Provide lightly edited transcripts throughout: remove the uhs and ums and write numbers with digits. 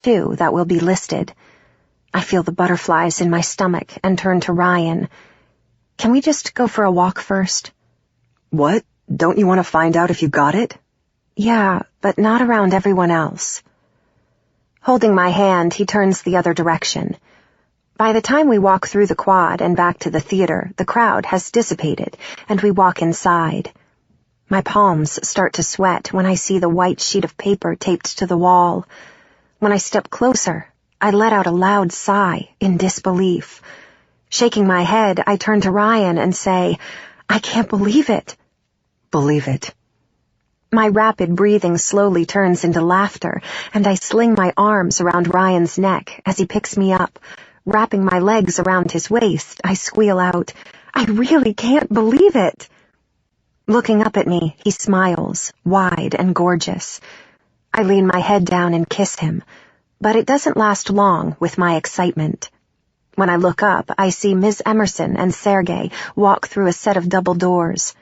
2 that will be listed. I feel the butterflies in my stomach and turn to Ryan. Can we just go for a walk first? What? Don't you want to find out if you got it? Yeah, but not around everyone else. Holding my hand, he turns the other direction. By the time we walk through the quad and back to the theater, the crowd has dissipated, and we walk inside. My palms start to sweat when I see the white sheet of paper taped to the wall. When I step closer, I let out a loud sigh in disbelief. Shaking my head, I turn to Ryan and say, "I can't believe it." Believe it. My rapid breathing slowly turns into laughter, and I sling my arms around Ryan's neck as he picks me up. Wrapping my legs around his waist, I squeal out, "I really can't believe it." Looking up at me, he smiles, wide and gorgeous. I lean my head down and kiss him, but it doesn't last long with my excitement. When I look up, I see Ms. Emerson and Sergei walk through a set of double doors.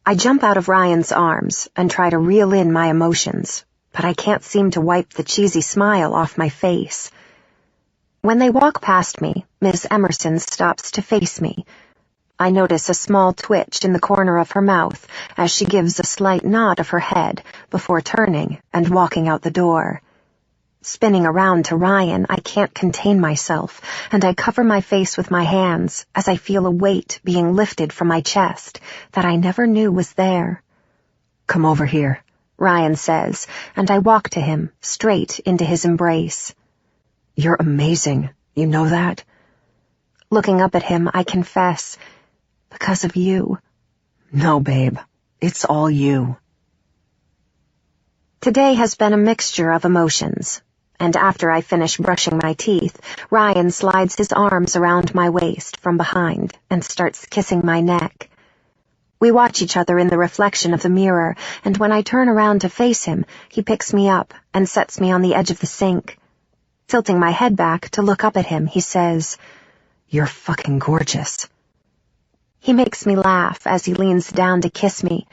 I jump out of Ryan's arms and try to reel in my emotions, but I can't seem to wipe the cheesy smile off my face. When they walk past me, Ms. Emerson stops to face me. I notice a small twitch in the corner of her mouth as she gives a slight nod of her head before turning and walking out the door. Spinning around to Ryan, I can't contain myself, and I cover my face with my hands as I feel a weight being lifted from my chest that I never knew was there. "Come over here," Ryan says, and I walk to him, straight into his embrace. "You're amazing, you know that?" Looking up at him, I confess, "Because of you." "No, babe, it's all you." Today has been a mixture of emotions, and after I finish brushing my teeth, Ryan slides his arms around my waist from behind and starts kissing my neck. We watch each other in the reflection of the mirror, and when I turn around to face him, he picks me up and sets me on the edge of the sink. Tilting my head back to look up at him, he says, "You're fucking gorgeous." He makes me laugh as he leans down to kiss me.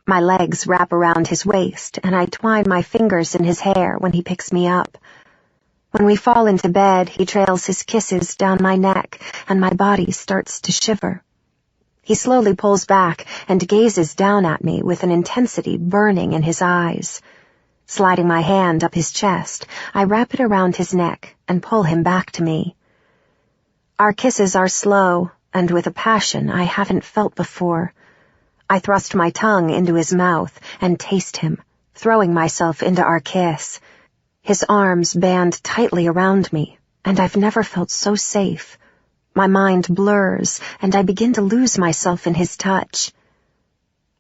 My legs wrap around his waist, and I twine my fingers in his hair when he picks me up. When we fall into bed, he trails his kisses down my neck, and my body starts to shiver. He slowly pulls back and gazes down at me with an intensity burning in his eyes. Sliding my hand up his chest, I wrap it around his neck and pull him back to me. Our kisses are slow, and with a passion I haven't felt before. I thrust my tongue into his mouth and taste him, throwing myself into our kiss. His arms band tightly around me, and I've never felt so safe. My mind blurs, and I begin to lose myself in his touch.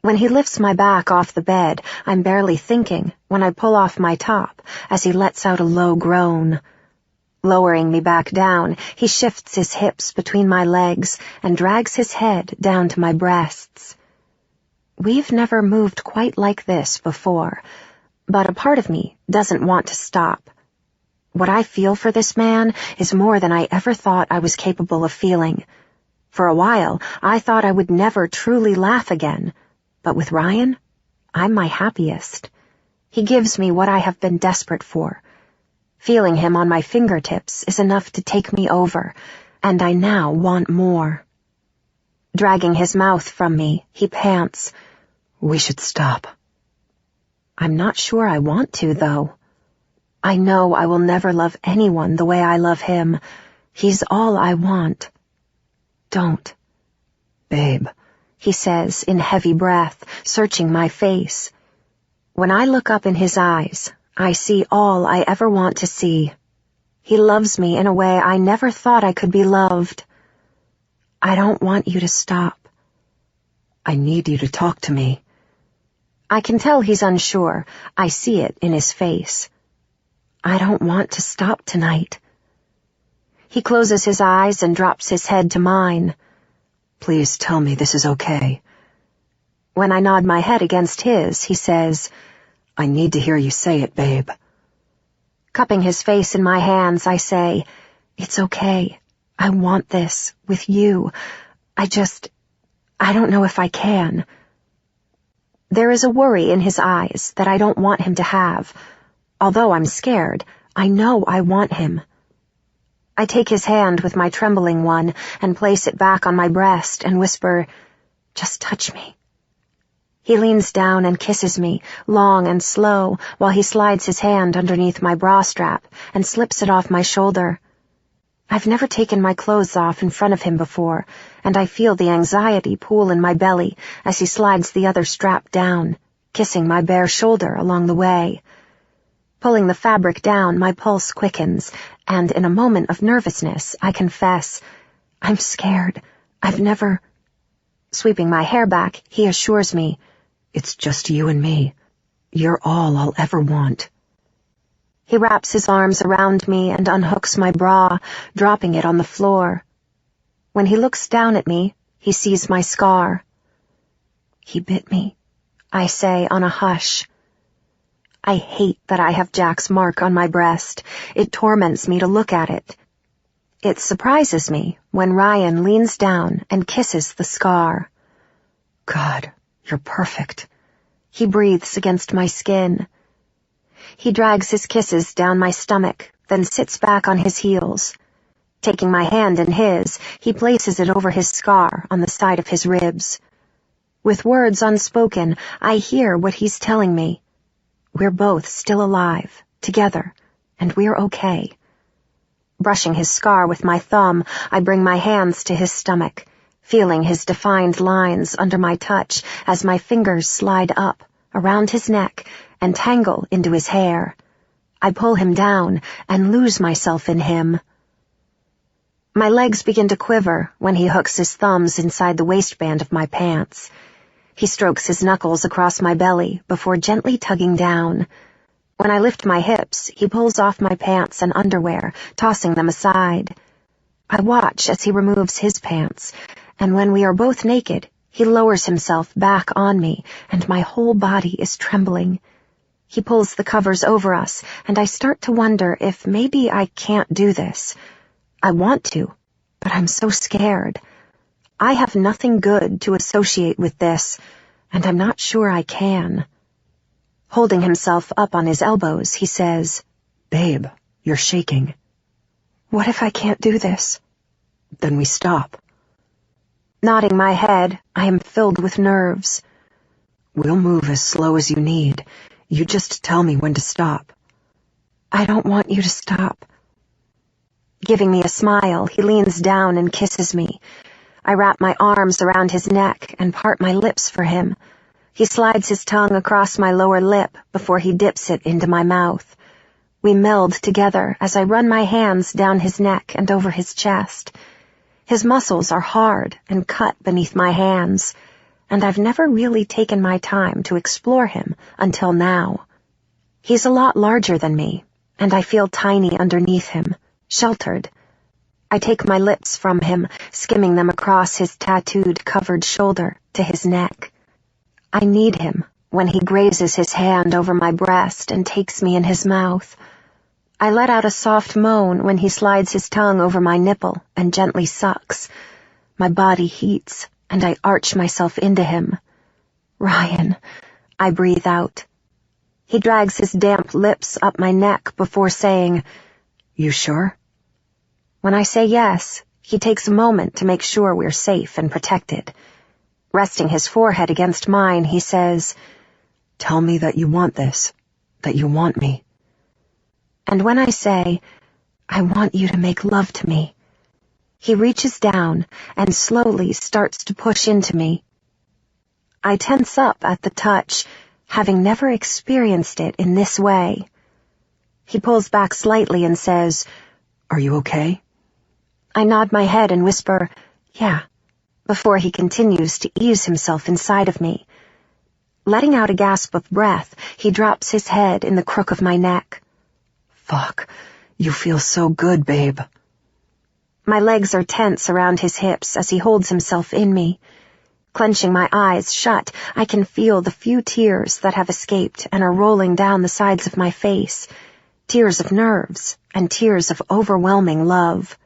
When he lifts my back off the bed, I'm barely thinking when I pull off my top as he lets out a low groan. Lowering me back down, he shifts his hips between my legs and drags his head down to my breasts. We've never moved quite like this before, but a part of me doesn't want to stop. What I feel for this man is more than I ever thought I was capable of feeling. For a while, I thought I would never truly laugh again, but with Ryan, I'm my happiest. He gives me what I have been desperate for. Feeling him on my fingertips is enough to take me over, and I now want more. Dragging his mouth from me, he pants, "We should stop." I'm not sure I want to, though. I know I will never love anyone the way I love him. He's all I want. Don't. "Babe," he says in heavy breath, searching my face. When I look up in his eyes, I see all I ever want to see. He loves me in a way I never thought I could be loved. I don't want you to stop. "I need you to talk to me." I can tell he's unsure. I see it in his face. I don't want to stop tonight. He closes his eyes and drops his head to mine. "Please tell me this is okay." When I nod my head against his, he says, "I need to hear you say it, babe." Cupping his face in my hands, I say, "It's okay. I want this, with you. I don't know if I can." There is a worry in his eyes that I don't want him to have. Although I'm scared, I know I want him. I take his hand with my trembling one and place it back on my breast and whisper, "Just touch me." He leans down and kisses me, long and slow, while he slides his hand underneath my bra strap and slips it off my shoulder. I've never taken my clothes off in front of him before, and I feel the anxiety pool in my belly as he slides the other strap down, kissing my bare shoulder along the way. Pulling the fabric down, my pulse quickens, and in a moment of nervousness, I confess, I'm scared. I've never... Sweeping my hair back, he assures me, "It's just you and me. You're all I'll ever want." He wraps his arms around me and unhooks my bra, dropping it on the floor. When he looks down at me, he sees my scar. "He bit me," I say on a hush. I hate that I have Jack's mark on my breast. It torments me to look at it. It surprises me when Ryan leans down and kisses the scar. "God, you're perfect." He breathes against my skin. He drags his kisses down my stomach, then sits back on his heels. Taking my hand in his, he places it over his scar on the side of his ribs. With words unspoken, I hear what he's telling me. We're both still alive, together, and we're okay. Brushing his scar with my thumb, I bring my hands to his stomach, feeling his defined lines under my touch as my fingers slide up, around his neck, and tangle into his hair. I pull him down and lose myself in him. My legs begin to quiver when he hooks his thumbs inside the waistband of my pants. He strokes his knuckles across my belly before gently tugging down. When I lift my hips, he pulls off my pants and underwear, tossing them aside. I watch as he removes his pants, and when we are both naked, he lowers himself back on me, and my whole body is trembling. He pulls the covers over us, and I start to wonder if maybe I can't do this. I want to, but I'm so scared. I have nothing good to associate with this, and I'm not sure I can. Holding himself up on his elbows, he says, "Babe, you're shaking." "What if I can't do this?" "Then we stop." Nodding my head, I am filled with nerves. "We'll move as slow as you need. You just tell me when to stop." "I don't want you to stop." Giving me a smile, he leans down and kisses me. I wrap my arms around his neck and part my lips for him. He slides his tongue across my lower lip before he dips it into my mouth. We meld together as I run my hands down his neck and over his chest. His muscles are hard and cut beneath my hands, and I've never really taken my time to explore him until now. He's a lot larger than me, and I feel tiny underneath him, sheltered. I take my lips from him, skimming them across his tattooed, covered shoulder to his neck. I need him when he grazes his hand over my breast and takes me in his mouth. I let out a soft moan when he slides his tongue over my nipple and gently sucks. My body heats, and I arch myself into him. "Ryan," I breathe out. He drags his damp lips up my neck before saying, "You sure?" When I say yes, he takes a moment to make sure we're safe and protected. Resting his forehead against mine, he says, "Tell me that you want this, that you want me." And when I say, "I want you to make love to me," he reaches down and slowly starts to push into me. I tense up at the touch, having never experienced it in this way. He pulls back slightly and says, "Are you okay?" I nod my head and whisper, "Yeah," before he continues to ease himself inside of me. Letting out a gasp of breath, he drops his head in the crook of my neck. "Fuck, you feel so good, babe." My legs are tense around his hips as he holds himself in me. Clenching my eyes shut, I can feel the few tears that have escaped and are rolling down the sides of my face. Tears of nerves and tears of overwhelming love.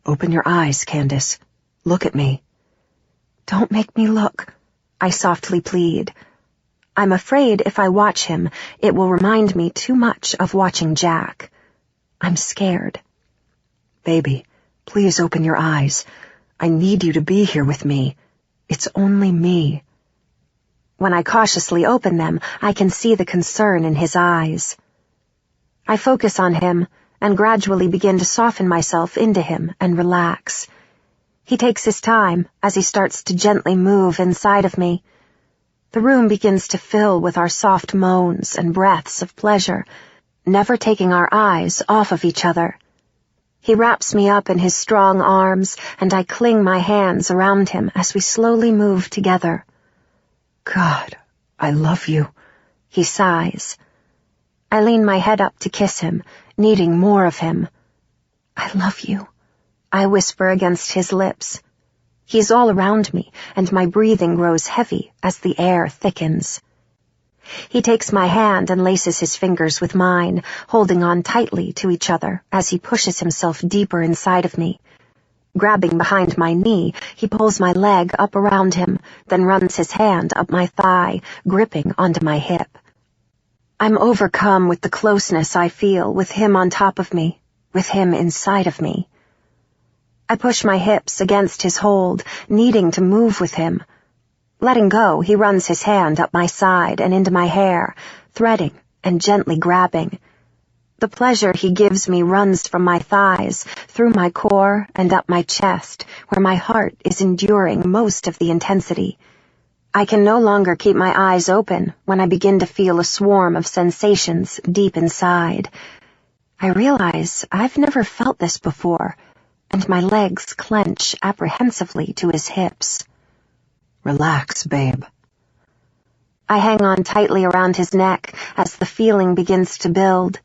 "Open your eyes, Candace. Look at me." "Don't make me look," I softly plead. I'm afraid if I watch him, it will remind me too much of watching Jack. I'm scared. Baby, please open your eyes. I need you to be here with me. It's only me. When I cautiously open them, I can see the concern in his eyes. I focus on him and gradually begin to soften myself into him and relax. He takes his time as he starts to gently move inside of me. The room begins to fill with our soft moans and breaths of pleasure, never taking our eyes off of each other. He wraps me up in his strong arms, and I cling my hands around him as we slowly move together. God, I love you, he sighs. I lean my head up to kiss him, needing more of him. I love you, I whisper against his lips. He's all around me, and my breathing grows heavy as the air thickens. He takes my hand and laces his fingers with mine, holding on tightly to each other as he pushes himself deeper inside of me. Grabbing behind my knee, he pulls my leg up around him, then runs his hand up my thigh, gripping onto my hip. I'm overcome with the closeness I feel with him on top of me, with him inside of me. I push my hips against his hold, needing to move with him. Letting go, he runs his hand up my side and into my hair, threading and gently grabbing. The pleasure he gives me runs from my thighs, through my core and up my chest, where my heart is enduring most of the intensity. I can no longer keep my eyes open when I begin to feel a swarm of sensations deep inside. I realize I've never felt this before, and my legs clench apprehensively to his hips. Relax, babe. I hang on tightly around his neck as the feeling begins to build.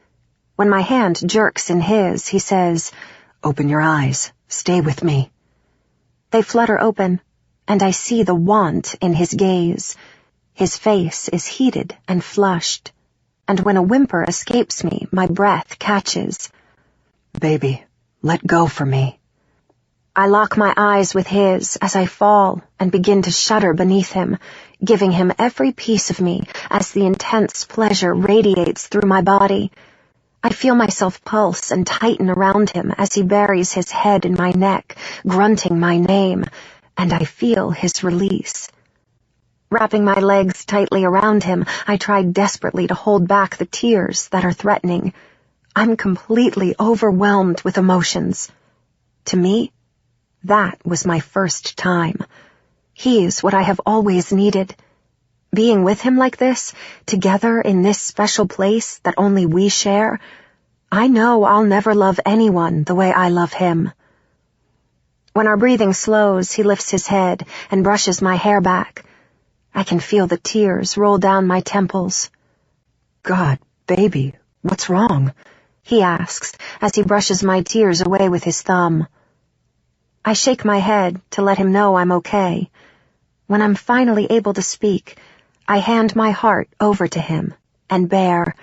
When my hand jerks in his, he says, Open your eyes. Stay with me. They flutter open, and I see the want in his gaze. His face is heated and flushed, and when a whimper escapes me, my breath catches. Baby, let go for me. I lock my eyes with his as I fall and begin to shudder beneath him, giving him every piece of me as the intense pleasure radiates through my body. I feel myself pulse and tighten around him as he buries his head in my neck, grunting my name, and I feel his release. Wrapping my legs tightly around him, I try desperately to hold back the tears that are threatening. I'm completely overwhelmed with emotions. To me, that was my first time. He's what I have always needed. Being with him like this, together in this special place that only we share, I know I'll never love anyone the way I love him. When our breathing slows, he lifts his head and brushes my hair back. I can feel the tears roll down my temples. God, baby, what's wrong? He asks as he brushes my tears away with his thumb. I shake my head to let him know I'm okay. When I'm finally able to speak, I hand my heart over to him and bear,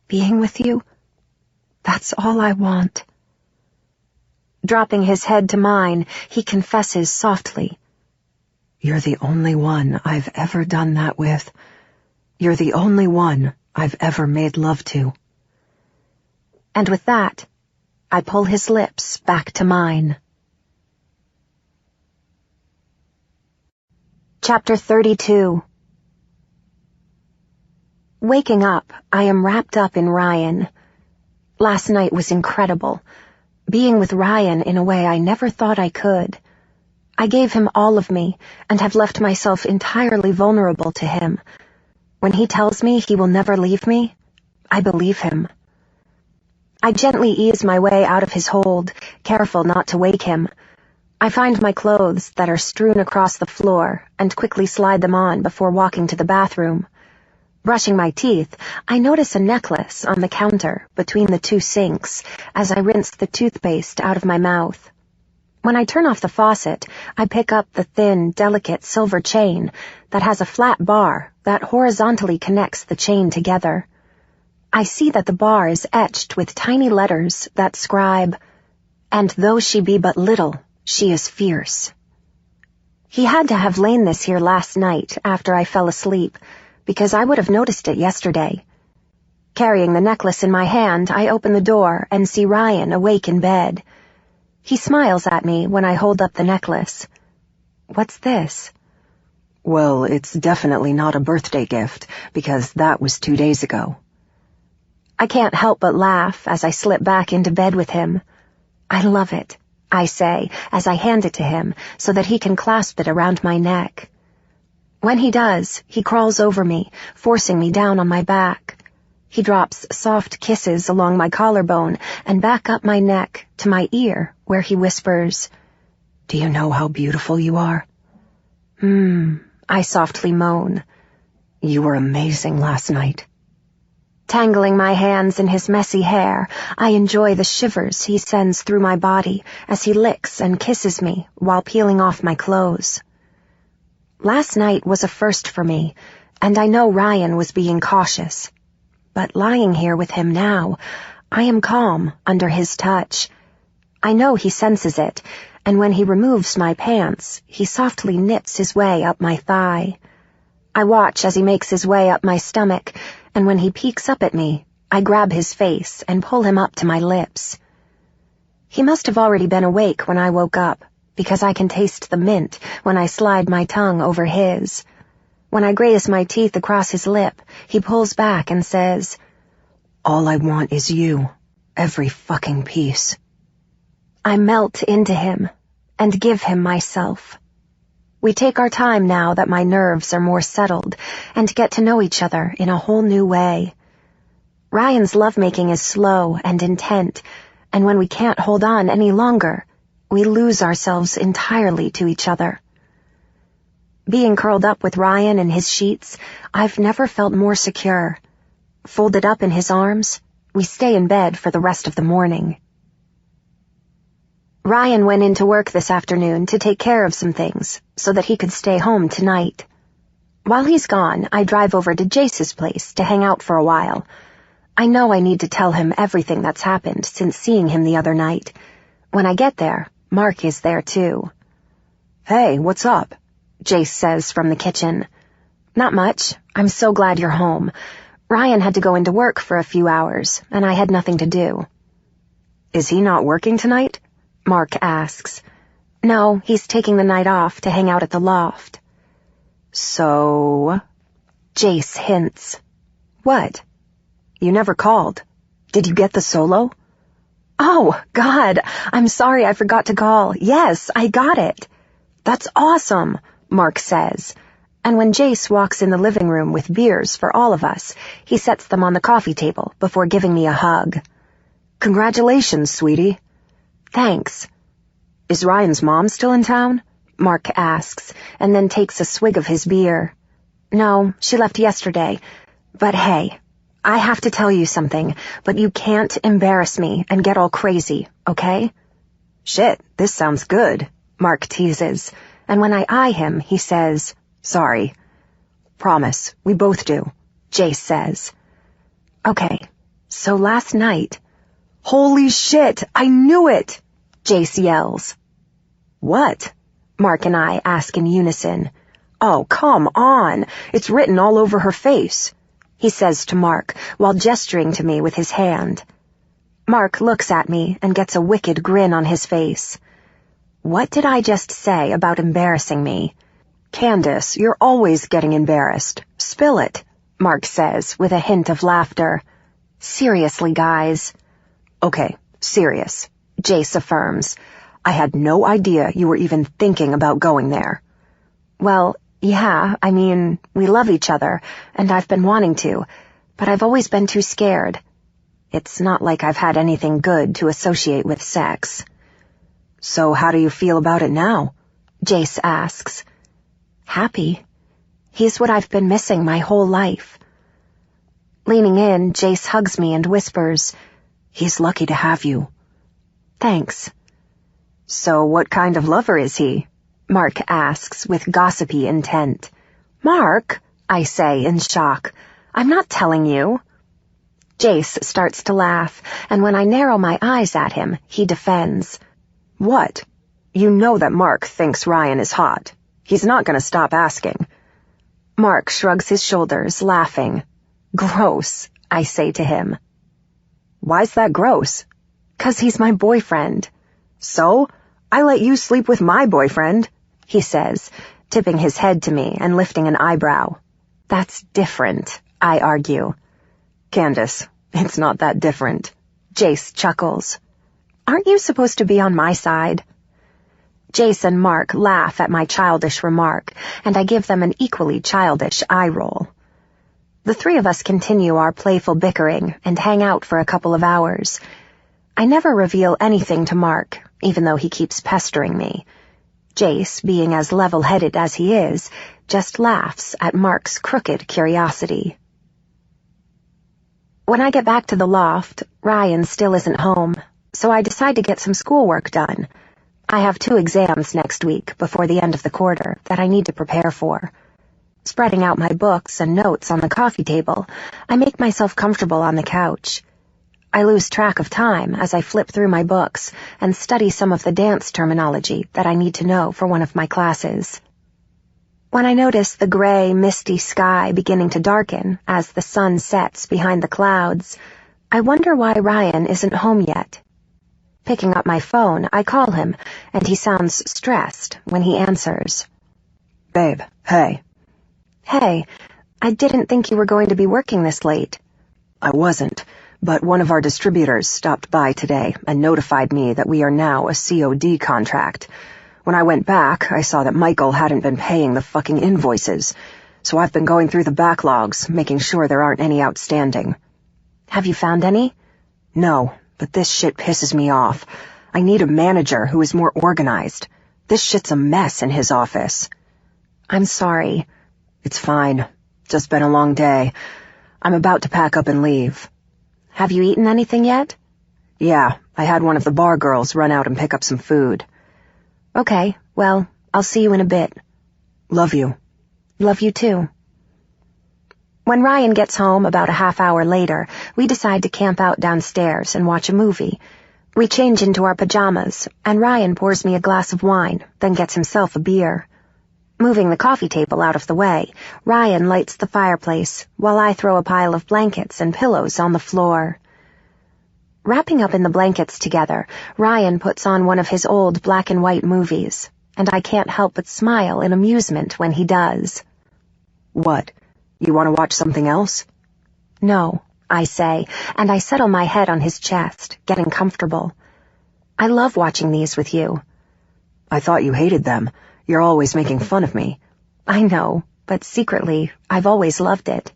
being with you, that's all I want. Dropping his head to mine, he confesses softly. You're the only one I've ever done that with. You're the only one I've ever made love to. And with that, I pull his lips back to mine. Chapter 32. Waking up, I am wrapped up in Ryan. Last night was incredible. Being with Ryan in a way I never thought I could. I gave him all of me and have left myself entirely vulnerable to him. When he tells me he will never leave me, I believe him. I gently ease my way out of his hold, careful not to wake him. I find my clothes that are strewn across the floor and quickly slide them on before walking to the bathroom. Brushing my teeth, I notice a necklace on the counter between the two sinks as I rinse the toothpaste out of my mouth. When I turn off the faucet, I pick up the thin, delicate silver chain that has a flat bar that horizontally connects the chain together. I see that the bar is etched with tiny letters that scribe, "And though she be but little, she is fierce." He had to have lain this here last night after I fell asleep, because I would have noticed it yesterday. Carrying the necklace in my hand, I open the door and see Ryan awake in bed. He smiles at me when I hold up the necklace. What's this? Well, it's definitely not a birthday gift, because that was 2 days ago. I can't help but laugh as I slip back into bed with him. I love it, I say as I hand it to him so that he can clasp it around my neck. When he does, he crawls over me, forcing me down on my back. He drops soft kisses along my collarbone and back up my neck to my ear, where he whispers, "Do you know how beautiful you are?" I softly moan. "You were amazing last night." Tangling my hands in his messy hair, I enjoy the shivers he sends through my body as he licks and kisses me while peeling off my clothes. Last night was a first for me, and I know Ryan was being cautious. But lying here with him now, I am calm under his touch. I know he senses it, and when he removes my pants, he softly nips his way up my thigh. I watch as he makes his way up my stomach, and when he peeks up at me, I grab his face and pull him up to my lips. He must have already been awake when I woke up, because I can taste the mint when I slide my tongue over his. When I graze my teeth across his lip, he pulls back and says, "All I want is you, every fucking piece." I melt into him and give him myself. We take our time now that my nerves are more settled and get to know each other in a whole new way. Ryan's lovemaking is slow and intent, and when we can't hold on any longer, we lose ourselves entirely to each other. Being curled up with Ryan in his sheets, I've never felt more secure. Folded up in his arms, we stay in bed for the rest of the morning. Ryan went into work this afternoon to take care of some things so that he could stay home tonight. While he's gone, I drive over to Jace's place to hang out for a while. I know I need to tell him everything that's happened since seeing him the other night. When I get there, Mark is there too. "Hey, what's up?" Jace says from the kitchen. "Not much. I'm so glad you're home. Ryan had to go into work for a few hours, and I had nothing to do." "Is he not working tonight?" Mark asks. "No, he's taking the night off to hang out at the loft." "So?" Jace hints. "What? You never called. Did you get the solo?" "Oh, God, I'm sorry I forgot to call. Yes, I got it." "That's awesome," Mark says. And when Jace walks in the living room with beers for all of us, he sets them on the coffee table before giving me a hug. "Congratulations, sweetie." "Thanks." "Is Ryan's mom still in town?" Mark asks, and then takes a swig of his beer. "No, she left yesterday. But hey, I have to tell you something, but you can't embarrass me and get all crazy, okay?" "Shit, this sounds good," Mark teases, and when I eye him, he says, "Sorry." "Promise, we both do," Jace says. "Okay, so last night—" "Holy shit, I knew it!" Jace yells. "What?" Mark and I ask in unison. "Oh, come on! It's written all over her face," he says to Mark while gesturing to me with his hand. Mark looks at me and gets a wicked grin on his face. What did I just say about embarrassing me? "Candace, you're always getting embarrassed. Spill it," Mark says with a hint of laughter. "Seriously, guys." "Okay, serious," Jace affirms. "I had no idea you were even thinking about going there." "Well, yeah, I mean, we love each other, and I've been wanting to, but I've always been too scared. It's not like I've had anything good to associate with sex." "So how do you feel about it now?" Jace asks. "Happy. He's what I've been missing my whole life." Leaning in, Jace hugs me and whispers, "He's lucky to have you." "Thanks." "So what kind of lover is he?" Mark asks with gossipy intent. "Mark?" I say in shock. "I'm not telling you." Jace starts to laugh, and when I narrow my eyes at him, he defends. "What? You know that Mark thinks Ryan is hot. He's not going to stop asking." Mark shrugs his shoulders, laughing. Gross, I say to him. Why's that gross? 'Cause he's my boyfriend. So? I let you sleep with my boyfriend, he says, tipping his head to me and lifting an eyebrow. That's different, I argue. Candace, it's not that different. Jace chuckles. Aren't you supposed to be on my side? Jace and Mark laugh at my childish remark, and I give them an equally childish eye roll. The three of us continue our playful bickering and hang out for a couple of hours. I never reveal anything to Mark, even though he keeps pestering me. Jace, being as level-headed as he is, just laughs at Mark's crooked curiosity. When I get back to the loft, Ryan still isn't home, so I decide to get some schoolwork done. I have 2 exams next week before the end of the quarter that I need to prepare for. Spreading out my books and notes on the coffee table, I make myself comfortable on the couch. I lose track of time as I flip through my books and study some of the dance terminology that I need to know for one of my classes. When I notice the gray, misty sky beginning to darken as the sun sets behind the clouds, I wonder why Ryan isn't home yet. Picking up my phone, I call him, and he sounds stressed when he answers. Babe, hey. Hey, I didn't think you were going to be working this late. I wasn't, but one of our distributors stopped by today and notified me that we are now a COD contract. When I went back, I saw that Michael hadn't been paying the fucking invoices, so I've been going through the backlogs, making sure there aren't any outstanding. Have you found any? No, but this shit pisses me off. I need a manager who is more organized. This shit's a mess in his office. I'm sorry. It's fine. Just been a long day. I'm about to pack up and leave. Have you eaten anything yet? Yeah, I had one of the bar girls run out and pick up some food. Okay, well, I'll see you in a bit. Love you. Love you too. When Ryan gets home about a half hour later, we decide to camp out downstairs and watch a movie. We change into our pajamas, and Ryan pours me a glass of wine, then gets himself a beer. Moving the coffee table out of the way, Ryan lights the fireplace, while I throw a pile of blankets and pillows on the floor. Wrapping up in the blankets together, Ryan puts on one of his old black and white movies, and I can't help but smile in amusement when he does. What? You want to watch something else? No, I say, and I settle my head on his chest, getting comfortable. I love watching these with you. I thought you hated them. You're always making fun of me. I know, but secretly, I've always loved it.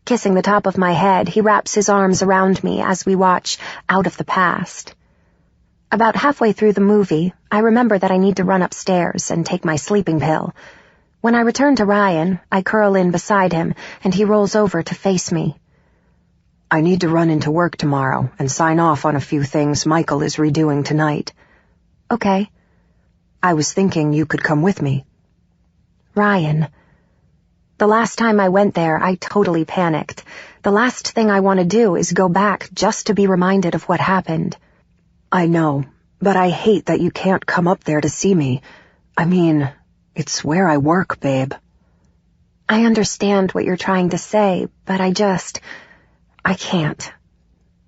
Kissing the top of my head, he wraps his arms around me as we watch Out of the Past. About halfway through the movie, I remember that I need to run upstairs and take my sleeping pill. When I return to Ryan, I curl in beside him, and he rolls over to face me. I need to run into work tomorrow and sign off on a few things Michael is redoing tonight. Okay. I was thinking you could come with me. Ryan. The last time I went there, I totally panicked. The last thing I want to do is go back just to be reminded of what happened. I know, but I hate that you can't come up there to see me. I mean, it's where I work, babe. I understand what you're trying to say, but I can't.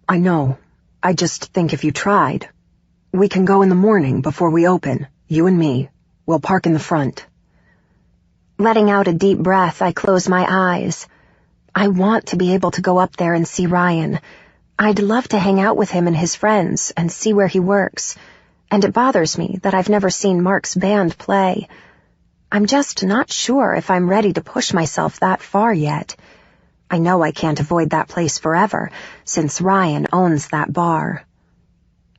I know. I just think if you tried. We can go in the morning before we open, you and me. We'll park in the front. Letting out a deep breath, I close my eyes. I want to be able to go up there and see Ryan. I'd love to hang out with him and his friends and see where he works. And it bothers me that I've never seen Mark's band play. I'm just not sure if I'm ready to push myself that far yet. I know I can't avoid that place forever, since Ryan owns that bar.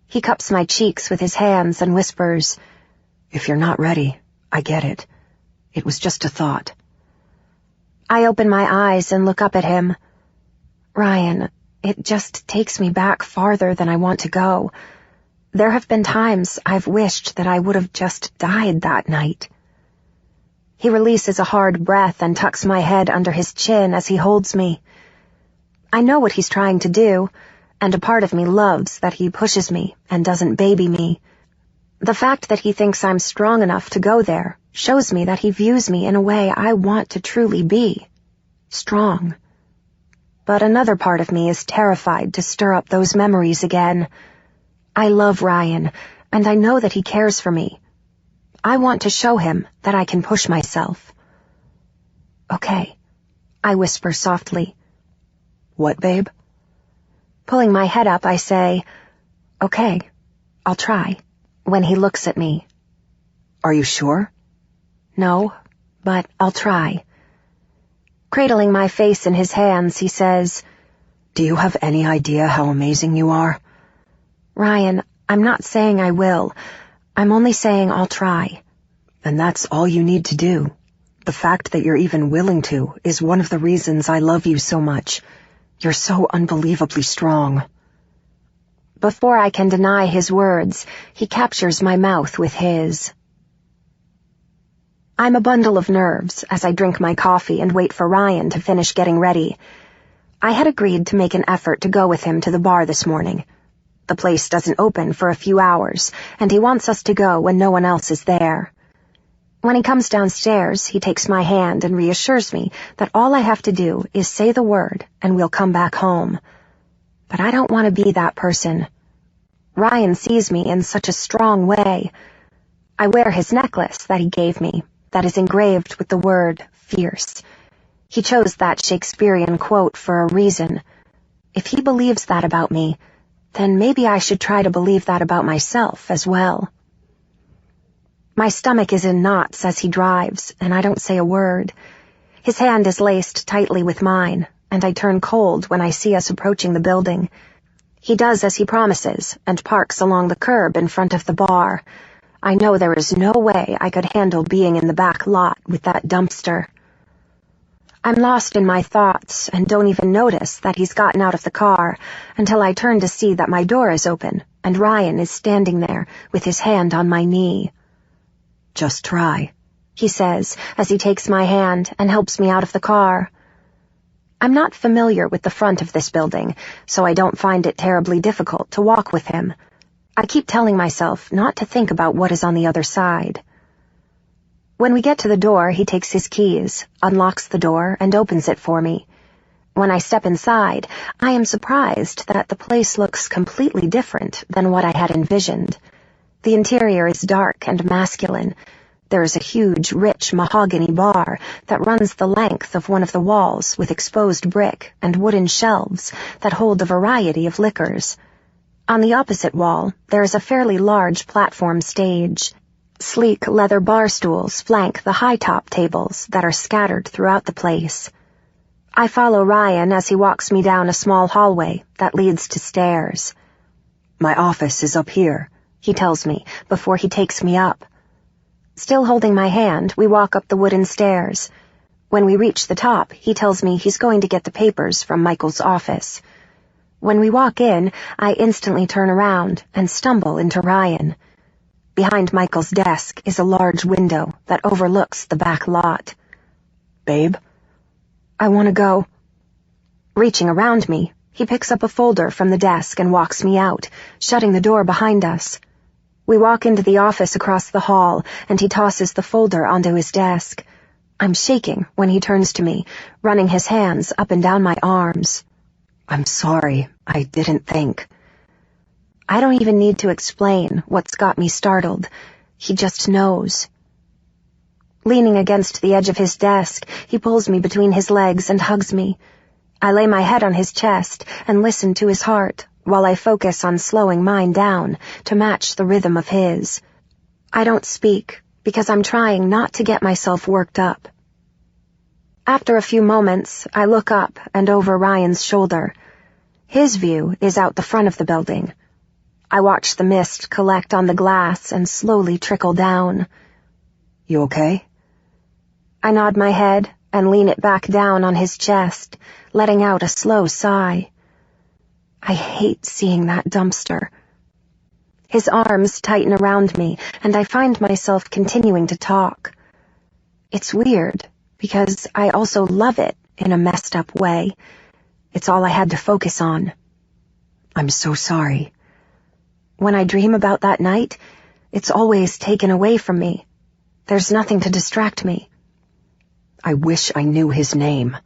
He cups my cheeks with his hands and whispers, "If you're not ready, I get it. It was just a thought." I open my eyes and look up at him. Ryan, it just takes me back farther than I want to go. There have been times I've wished that I would have just died that night. He releases a hard breath and tucks my head under his chin as he holds me. I know what he's trying to do, and a part of me loves that he pushes me and doesn't baby me. The fact that he thinks I'm strong enough to go there shows me that he views me in a way I want to truly be, strong. But another part of me is terrified to stir up those memories again. I love Ryan, and I know that he cares for me. I want to show him that I can push myself. Okay, I whisper softly. What, babe? Pulling my head up, I say, okay, I'll try, when he looks at me. Are you sure? No, but I'll try. Cradling my face in his hands, he says, Do you have any idea how amazing you are? Ryan, I'm not saying I will. I'm only saying I'll try. And that's all you need to do. The fact that you're even willing to is one of the reasons I love you so much. You're so unbelievably strong. Before I can deny his words, he captures my mouth with his. I'm a bundle of nerves as I drink my coffee and wait for Ryan to finish getting ready. I had agreed to make an effort to go with him to the bar this morning. The place doesn't open for a few hours, and he wants us to go when no one else is there. When he comes downstairs, he takes my hand and reassures me that all I have to do is say the word and we'll come back home. But I don't want to be that person. Ryan sees me in such a strong way. I wear his necklace that he gave me, that is engraved with the word fierce. He chose that Shakespearean quote for a reason. If he believes that about me, then maybe I should try to believe that about myself as well. My stomach is in knots as he drives, and I don't say a word. His hand is laced tightly with mine, and I turn cold when I see us approaching the building. He does as he promises, and parks along the curb in front of the bar. I know there is no way I could handle being in the back lot with that dumpster. I'm lost in my thoughts and don't even notice that he's gotten out of the car until I turn to see that my door is open and Ryan is standing there with his hand on my knee. Just try, he says as he takes my hand and helps me out of the car. I'm not familiar with the front of this building, so I don't find it terribly difficult to walk with him. I keep telling myself not to think about what is on the other side. When we get to the door, he takes his keys, unlocks the door, and opens it for me. When I step inside, I am surprised that the place looks completely different than what I had envisioned. The interior is dark and masculine. There is a huge, rich mahogany bar that runs the length of one of the walls with exposed brick and wooden shelves that hold a variety of liquors. On the opposite wall, there is a fairly large platform stage. Sleek leather bar stools flank the high-top tables that are scattered throughout the place. I follow Ryan as he walks me down a small hallway that leads to stairs. My office is up here, he tells me before he takes me up. Still holding my hand, we walk up the wooden stairs. When we reach the top, he tells me he's going to get the papers from Michael's office. When we walk in, I instantly turn around and stumble into Ryan. Behind Michael's desk is a large window that overlooks the back lot. Babe? I want to go. Reaching around me, he picks up a folder from the desk and walks me out, shutting the door behind us. We walk into the office across the hall, and he tosses the folder onto his desk. I'm shaking when he turns to me, running his hands up and down my arms. I'm sorry, I didn't think. I don't even need to explain what's got me startled. He just knows. Leaning against the edge of his desk, he pulls me between his legs and hugs me. I lay my head on his chest and listen to his heart while I focus on slowing mine down to match the rhythm of his. I don't speak because I'm trying not to get myself worked up. After a few moments, I look up and over Ryan's shoulder. His view is out the front of the building. I watch the mist collect on the glass and slowly trickle down. You okay? I nod my head and lean it back down on his chest, letting out a slow sigh. I hate seeing that dumpster. His arms tighten around me, and I find myself continuing to talk. It's weird, because I also love it in a messed up way. It's all I had to focus on. I'm so sorry. When I dream about that night, it's always taken away from me. There's nothing to distract me. I wish I knew his name,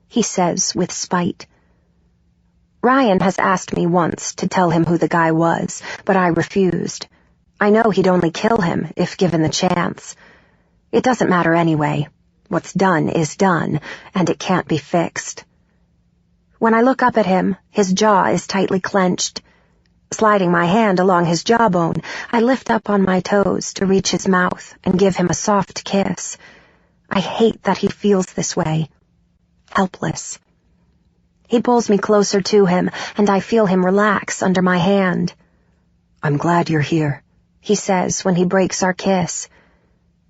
he says with spite. Ryan has asked me once to tell him who the guy was, but I refused. I know he'd only kill him if given the chance. It doesn't matter anyway. What's done is done, and it can't be fixed. When I look up at him, his jaw is tightly clenched. Sliding my hand along his jawbone, I lift up on my toes to reach his mouth and give him a soft kiss. I hate that he feels this way. Helpless. He pulls me closer to him, and I feel him relax under my hand. I'm glad you're here, he says when he breaks our kiss.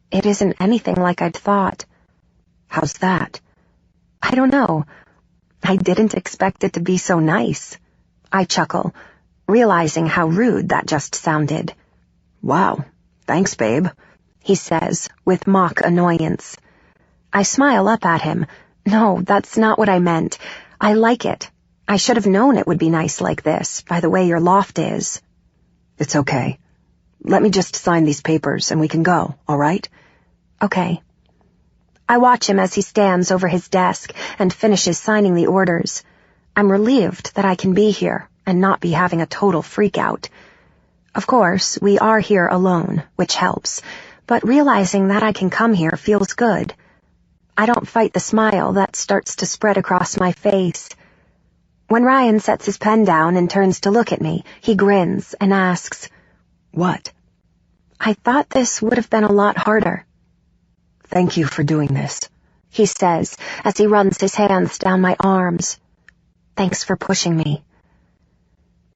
It isn't anything like I'd thought. How's that? I don't know. I didn't expect it to be so nice. I chuckle, realizing how rude that just sounded. Wow, thanks, babe, he says with mock annoyance. I smile up at him. No, that's not what I meant. I like it. I should have known it would be nice like this, by the way your loft is. It's okay. Let me just sign these papers and we can go, all right? Okay. I watch him as he stands over his desk and finishes signing the orders. I'm relieved that I can be here and not be having a total freak-out. Of course, we are here alone, which helps, but realizing that I can come here feels good. I don't fight the smile that starts to spread across my face. When Ryan sets his pen down and turns to look at me, he grins and asks, "What?" I thought this would have been a lot harder. Thank you for doing this, he says as he runs his hands down my arms. Thanks for pushing me.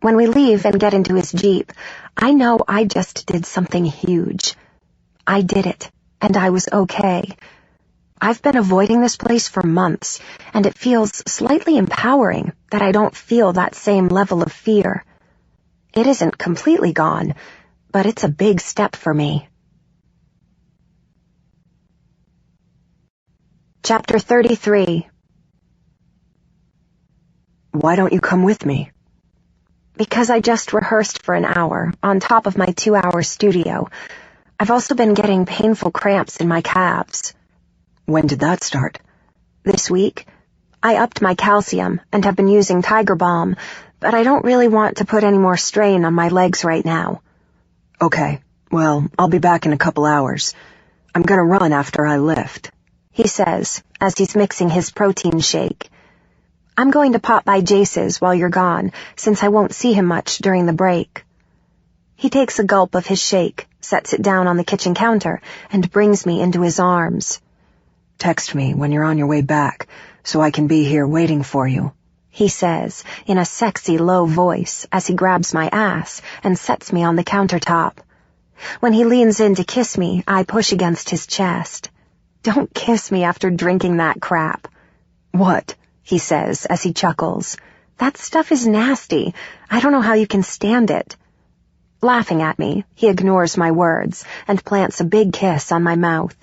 When we leave and get into his Jeep, I know I just did something huge. I did it, and I was okay. I've been avoiding this place for months, and it feels slightly empowering that I don't feel that same level of fear. It isn't completely gone, but it's a big step for me. Chapter 33. Why don't you come with me? Because I just rehearsed for an hour, on top of my 2-hour studio. I've also been getting painful cramps in my calves. When did that start? This week. I upped my calcium and have been using Tiger Balm, but I don't really want to put any more strain on my legs right now. Okay, well, I'll be back in a couple hours. I'm gonna run after I lift, he says as he's mixing his protein shake. I'm going to pop by Jace's while you're gone, since I won't see him much during the break. He takes a gulp of his shake, sets it down on the kitchen counter, and brings me into his arms. Text me when you're on your way back, so I can be here waiting for you, he says in a sexy low voice as he grabs my ass and sets me on the countertop. When he leans in to kiss me, I push against his chest. Don't kiss me after drinking that crap. What? He says as he chuckles. That stuff is nasty. I don't know how you can stand it. Laughing at me, he ignores my words and plants a big kiss on my mouth.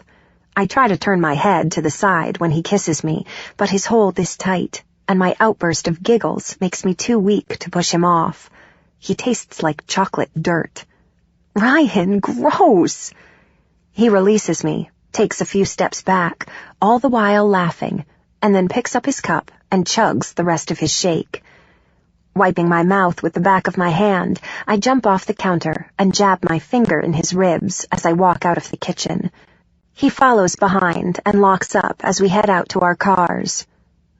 I try to turn my head to the side when he kisses me, but his hold is tight, and my outburst of giggles makes me too weak to push him off. He tastes like chocolate dirt. Ryan, gross! He releases me, takes a few steps back, all the while laughing, and then picks up his cup and chugs the rest of his shake. Wiping my mouth with the back of my hand, I jump off the counter and jab my finger in his ribs as I walk out of the kitchen. He follows behind and locks up as we head out to our cars.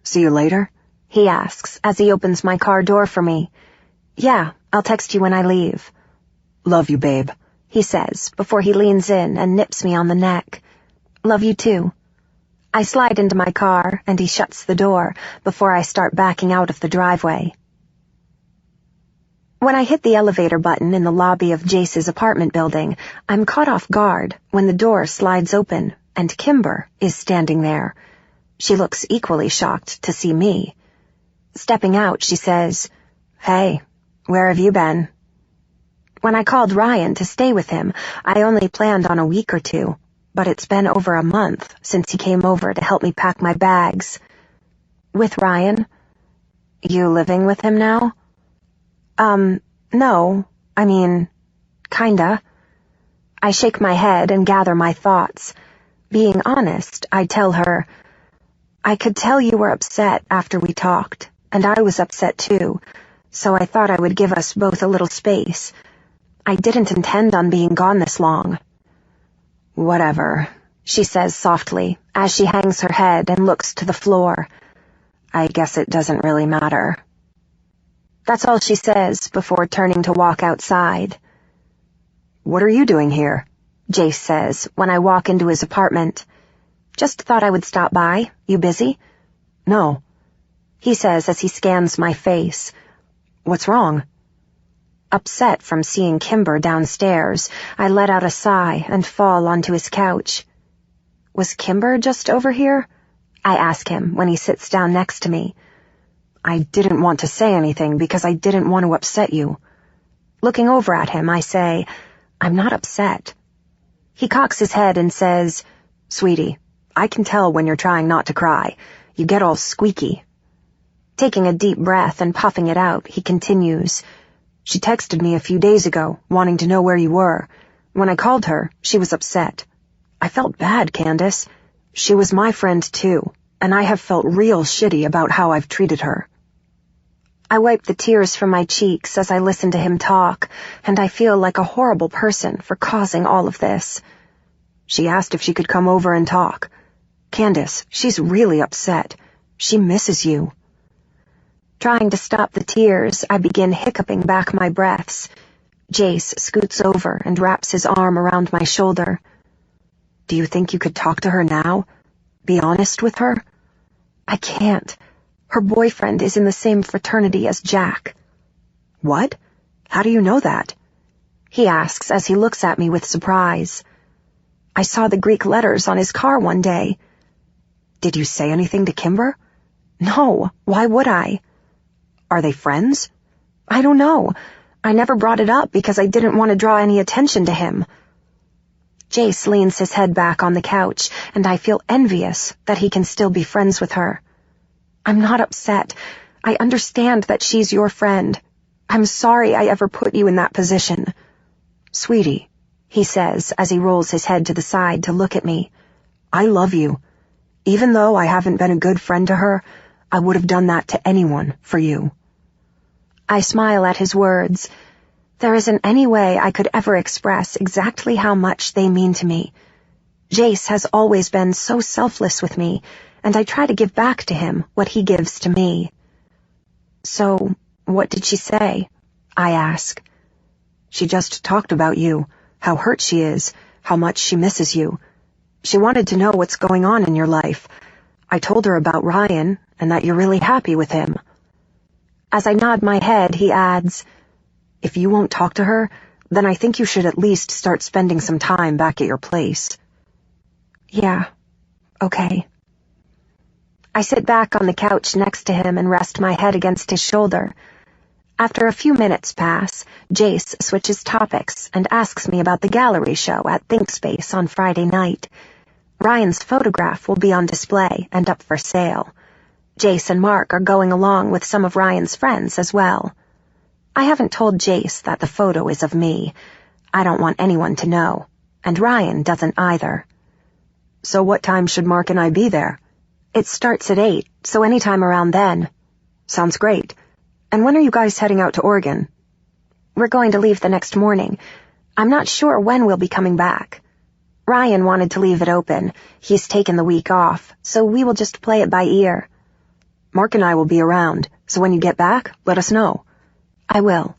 See you later? He asks as he opens my car door for me. Yeah, I'll text you when I leave. Love you, babe, he says before he leans in and nips me on the neck. Love you too. I slide into my car and he shuts the door before I start backing out of the driveway. When I hit the elevator button in the lobby of Jace's apartment building, I'm caught off guard when the door slides open and Kimber is standing there. She looks equally shocked to see me. Stepping out, she says, "Hey, where have you been?" When I called Ryan to stay with him, I only planned on a week or two, but it's been over a month since he came over to help me pack my bags. With Ryan? You living with him now? No, I mean, kinda. I shake my head and gather my thoughts. Being honest, I tell her, I could tell you were upset after we talked, and I was upset too, so I thought I would give us both a little space. I didn't intend on being gone this long. Whatever, she says softly, as she hangs her head and looks to the floor. I guess it doesn't really matter. That's all she says before turning to walk outside. What are you doing here? Jace says when I walk into his apartment. Just thought I would stop by. You busy? No, he says as he scans my face. What's wrong? Upset from seeing Kimber downstairs, I let out a sigh and fall onto his couch. Was Kimber just over here? I ask him when he sits down next to me. I didn't want to say anything because I didn't want to upset you. Looking over at him, I say, I'm not upset. He cocks his head and says, Sweetie, I can tell when you're trying not to cry. You get all squeaky. Taking a deep breath and puffing it out, he continues, She texted me a few days ago, wanting to know where you were. When I called her, she was upset. I felt bad, Candace. She was my friend too, and I have felt real shitty about how I've treated her. I wipe the tears from my cheeks as I listen to him talk, and I feel like a horrible person for causing all of this. She asked if she could come over and talk. Candace, she's really upset. She misses you. Trying to stop the tears, I begin hiccuping back my breaths. Jace scoots over and wraps his arm around my shoulder. Do you think you could talk to her now? Be honest with her? I can't. Her boyfriend is in the same fraternity as Jack. What? How do you know that? He asks as he looks at me with surprise. I saw the Greek letters on his car one day. Did you say anything to Kimber? No, why would I? Are they friends? I don't know. I never brought it up because I didn't want to draw any attention to him. Jace leans his head back on the couch, and I feel envious that he can still be friends with her. I'm not upset. I understand that she's your friend. I'm sorry I ever put you in that position. Sweetie, he says as he rolls his head to the side to look at me, I love you. Even though I haven't been a good friend to her, I would have done that to anyone for you. I smile at his words. There isn't any way I could ever express exactly how much they mean to me. Jace has always been so selfless with me, and I try to give back to him what he gives to me. So, what did she say? I ask. She just talked about you, how hurt she is, how much she misses you. She wanted to know what's going on in your life. I told her about Ryan, and that you're really happy with him. As I nod my head, he adds, If you won't talk to her, then I think you should at least start spending some time back at your place. Yeah, okay. I sit back on the couch next to him and rest my head against his shoulder. After a few minutes pass, Jace switches topics and asks me about the gallery show at ThinkSpace on Friday night. Ryan's photograph will be on display and up for sale. Jace and Mark are going along with some of Ryan's friends as well. I haven't told Jace that the photo is of me. I don't want anyone to know, and Ryan doesn't either. So what time should Mark and I be there? It starts at 8, so any time around then. Sounds great. And when are you guys heading out to Oregon? We're going to leave the next morning. I'm not sure when we'll be coming back. Ryan wanted to leave it open. He's taken the week off, so we will just play it by ear. Mark and I will be around, so when you get back, let us know. I will.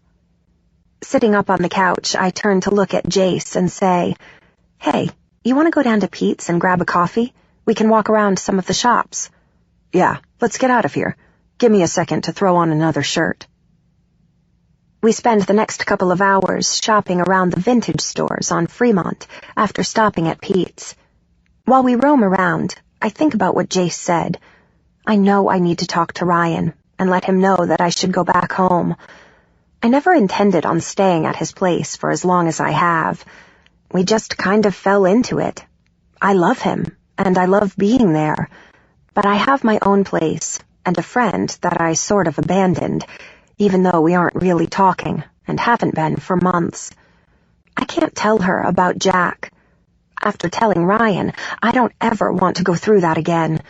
Sitting up on the couch, I turn to look at Jace and say, Hey, you want to go down to Pete's and grab a coffee? We can walk around some of the shops. Yeah, let's get out of here. Give me a second to throw on another shirt. We spend the next couple of hours shopping around the vintage stores on Fremont after stopping at Pete's. While we roam around, I think about what Jace said. I know I need to talk to Ryan and let him know that I should go back home. I never intended on staying at his place for as long as I have. We just kind of fell into it. I love him, and I love being there, but I have my own place and a friend that I sort of abandoned, even though we aren't really talking and haven't been for months. I can't tell her about Jack. After telling Ryan, I don't ever want to go through that again.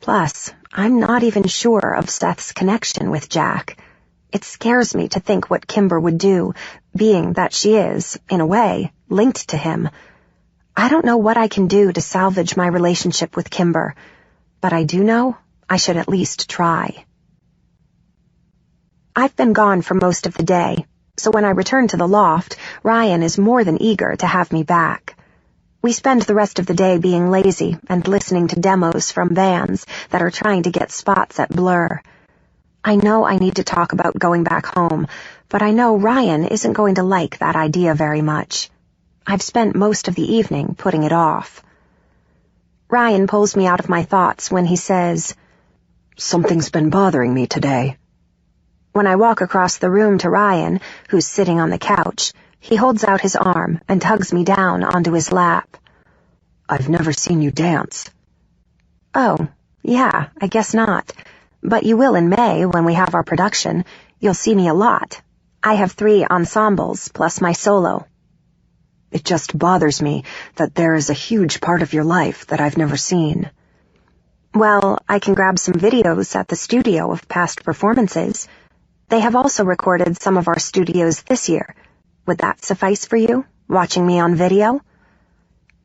Plus, I'm not even sure of Seth's connection with Jack. It scares me to think what Kimber would do, being that she is, in a way, linked to him. I don't know what I can do to salvage my relationship with Kimber, but I do know I should at least try. I've been gone for most of the day, so when I return to the loft, Ryan is more than eager to have me back. We spend the rest of the day being lazy and listening to demos from bands that are trying to get spots at Blur. I know I need to talk about going back home, but I know Ryan isn't going to like that idea very much. I've spent most of the evening putting it off. Ryan pulls me out of my thoughts when he says, "Something's been bothering me today." When I walk across the room to Ryan, who's sitting on the couch, he holds out his arm and tugs me down onto his lap. "I've never seen you dance." "Oh, yeah, I guess not. But you will in May when we have our production. You'll see me a lot. I have 3 ensembles plus my solo." "It just bothers me that there is a huge part of your life that I've never seen." "Well, I can grab some videos at the studio of past performances. They have also recorded some of our studios this year. Would that suffice for you, watching me on video?"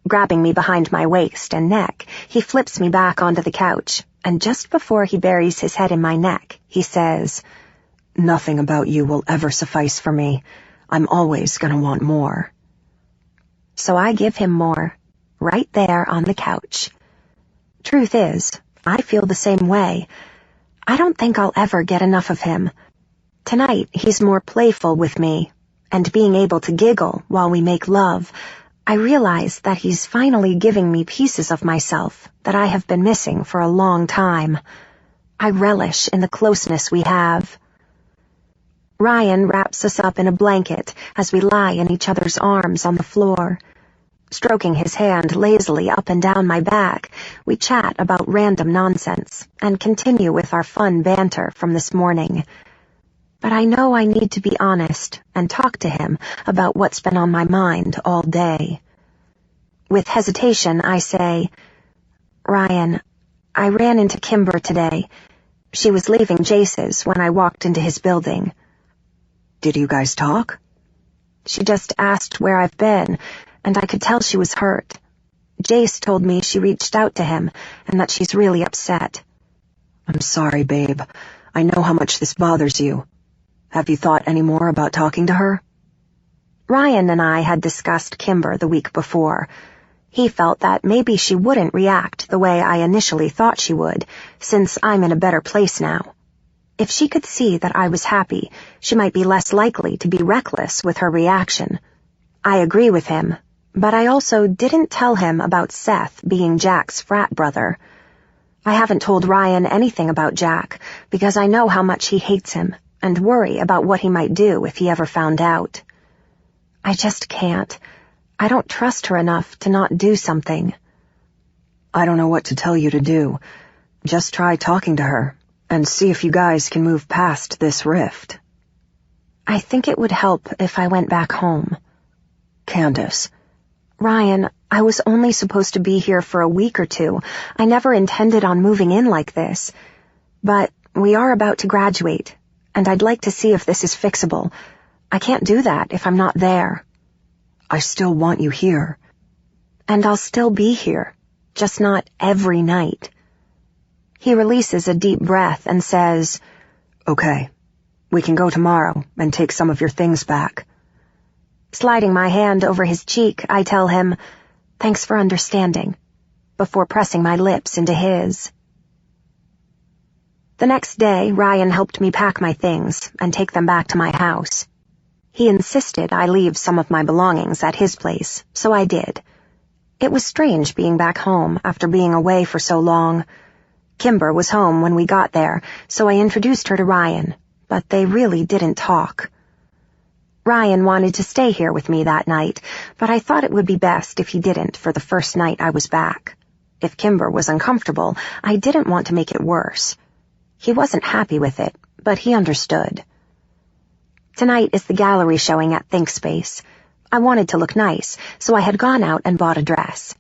Grabbing me behind my waist and neck, he flips me back onto the couch, and just before he buries his head in my neck, he says, "Nothing about you will ever suffice for me. I'm always gonna want more." So I give him more, right there on the couch. Truth is, I feel the same way. I don't think I'll ever get enough of him. Tonight, he's more playful with me, and being able to giggle while we make love, I realize that he's finally giving me pieces of myself that I have been missing for a long time. I relish in the closeness we have. Ryan wraps us up in a blanket as we lie in each other's arms on the floor. Stroking his hand lazily up and down my back, we chat about random nonsense and continue with our fun banter from this morning. But I know I need to be honest and talk to him about what's been on my mind all day. With hesitation, I say, "Ryan, I ran into Kimber today. She was leaving Jace's when I walked into his building." "Did you guys talk?" "She just asked where I've been, and I could tell she was hurt. Jace told me she reached out to him and that she's really upset." "I'm sorry, babe. I know how much this bothers you. Have you thought any more about talking to her?" Ryan and I had discussed Kimber the week before. He felt that maybe she wouldn't react the way I initially thought she would, since I'm in a better place now. If she could see that I was happy, she might be less likely to be reckless with her reaction. I agree with him, but I also didn't tell him about Seth being Jack's frat brother. I haven't told Ryan anything about Jack because I know how much he hates him and worry about what he might do if he ever found out. I just can't. I don't trust her enough to not do something. "I don't know what to tell you to do. Just try talking to her and see if you guys can move past this rift." "I think it would help if I went back home." "Candace." "Ryan, I was only supposed to be here for a week or 2. I never intended on moving in like this. But we are about to graduate, and I'd like to see if this is fixable. I can't do that if I'm not there." "I still want you here." "And I'll still be here, just not every night." He releases a deep breath and says, "Okay, we can go tomorrow and take some of your things back." Sliding my hand over his cheek, I tell him, "Thanks for understanding," before pressing my lips into his. The next day, Ryan helped me pack my things and take them back to my house. He insisted I leave some of my belongings at his place, so I did. It was strange being back home after being away for so long. Kimber was home when we got there, so I introduced her to Ryan, but they really didn't talk. Ryan wanted to stay here with me that night, but I thought it would be best if he didn't for the first night I was back. If Kimber was uncomfortable, I didn't want to make it worse. He wasn't happy with it, but he understood. Tonight is the gallery showing at ThinkSpace. I wanted to look nice, so I had gone out and bought a dress.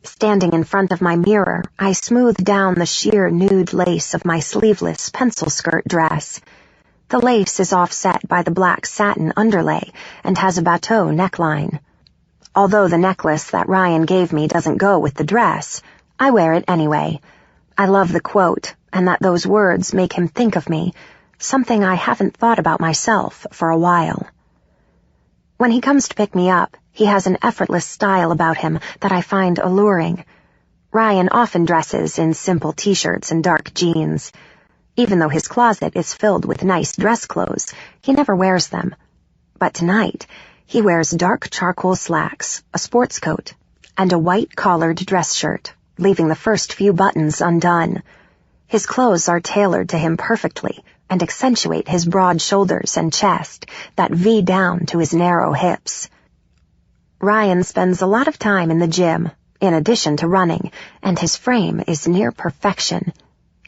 Standing in front of my mirror, I smoothed down the sheer nude lace of my sleeveless pencil skirt dress. The lace is offset by the black satin underlay and has a bateau neckline. Although the necklace that Ryan gave me doesn't go with the dress, I wear it anyway. I love the quote, and that those words make him think of me, something I haven't thought about myself for a while. When he comes to pick me up, he has an effortless style about him that I find alluring. Ryan often dresses in simple t-shirts and dark jeans. Even though his closet is filled with nice dress clothes, he never wears them. But tonight, he wears dark charcoal slacks, a sports coat, and a white collared dress shirt, leaving the first few buttons undone. His clothes are tailored to him perfectly and accentuate his broad shoulders and chest that V down to his narrow hips. Ryan spends a lot of time in the gym, in addition to running, and his frame is near perfection.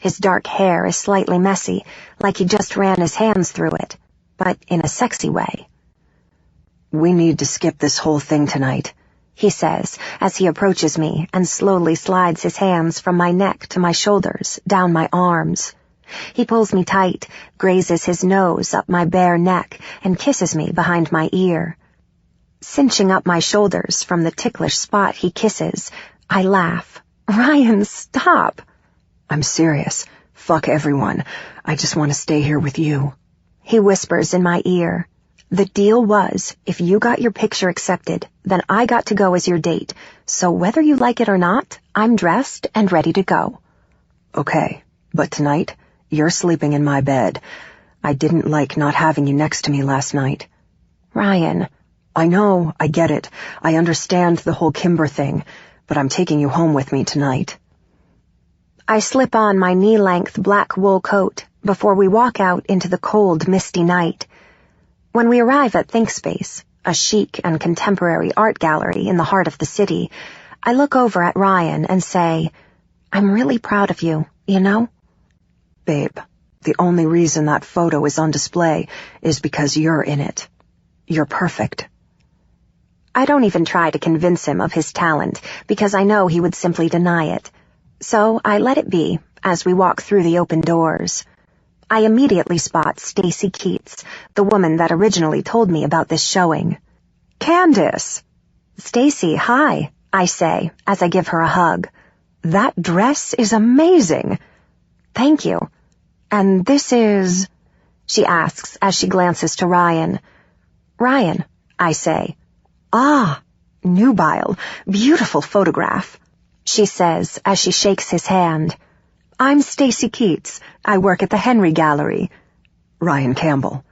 His dark hair is slightly messy, like he just ran his hands through it, but in a sexy way. "We need to skip this whole thing tonight," he says as he approaches me and slowly slides his hands from my neck to my shoulders, down my arms. He pulls me tight, grazes his nose up my bare neck, and kisses me behind my ear. Cinching up my shoulders from the ticklish spot he kisses, I laugh. "Ryan, stop!" "I'm serious. Fuck everyone. I just want to stay here with you," he whispers in my ear. "The deal was, if you got your picture accepted, then I got to go as your date, so whether you like it or not, I'm dressed and ready to go." "Okay, but tonight, you're sleeping in my bed. I didn't like not having you next to me last night." "Ryan." "I know, I get it. I understand the whole Kimber thing, but I'm taking you home with me tonight." I slip on my knee-length black wool coat before we walk out into the cold, misty night. When we arrive at ThinkSpace, a chic and contemporary art gallery in the heart of the city, I look over at Ryan and say, "I'm really proud of you, you know?" "Babe, the only reason that photo is on display is because you're in it. You're perfect." I don't even try to convince him of his talent, because I know he would simply deny it. So I let it be as we walk through the open doors. I immediately spot Stacy Keats, the woman that originally told me about this showing. "Candace!" "Stacy, hi," I say as I give her a hug. "That dress is amazing." "Thank you." "And this is—" she asks as she glances to Ryan. "Ryan," I say. "Ah, nubile, beautiful photograph," she says as she shakes his hand. "I'm Stacy Keats. I work at the Henry Gallery." "Ryan Campbell."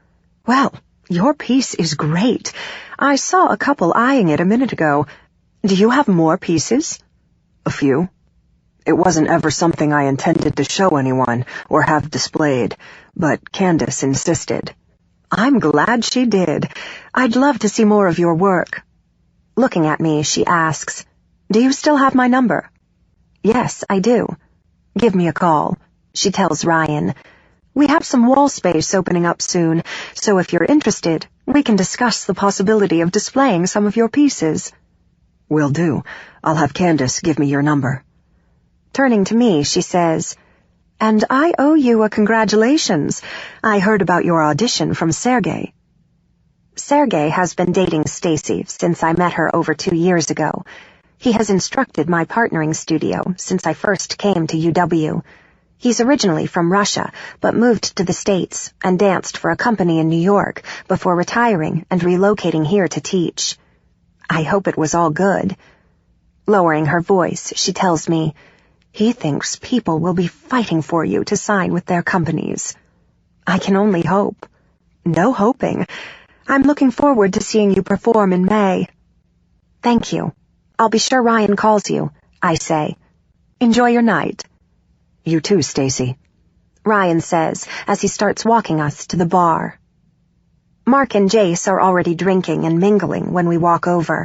"Well, your piece is great. I saw a couple eyeing it a minute ago. Do you have more pieces?" "A few. It wasn't ever something I intended to show anyone or have displayed, but Candace insisted." "I'm glad she did. I'd love to see more of your work." Looking at me, she asks, "Do you still have my number?" "Yes, I do." "Give me a call," she tells Ryan. "We have some wall space opening up soon, so if you're interested, we can discuss the possibility of displaying some of your pieces." "Will do. I'll have Candace give me your number." Turning to me, she says, "And I owe you a congratulations. I heard about your audition from Sergey." Sergey has been dating Stacy since I met her over 2 years ago. He has instructed my partnering studio since I first came to UW. He's originally from Russia, but moved to the States and danced for a company in New York before retiring and relocating here to teach. I hope it was all good. Lowering her voice, she tells me, "He thinks people will be fighting for you to sign with their companies." I can only hope. No hoping. I'm looking forward to seeing you perform in May. "Thank you. I'll be sure Ryan calls you," I say. "Enjoy your night." "You too, Stacy," Ryan says as he starts walking us to the bar. Mark and Jace are already drinking and mingling when we walk over.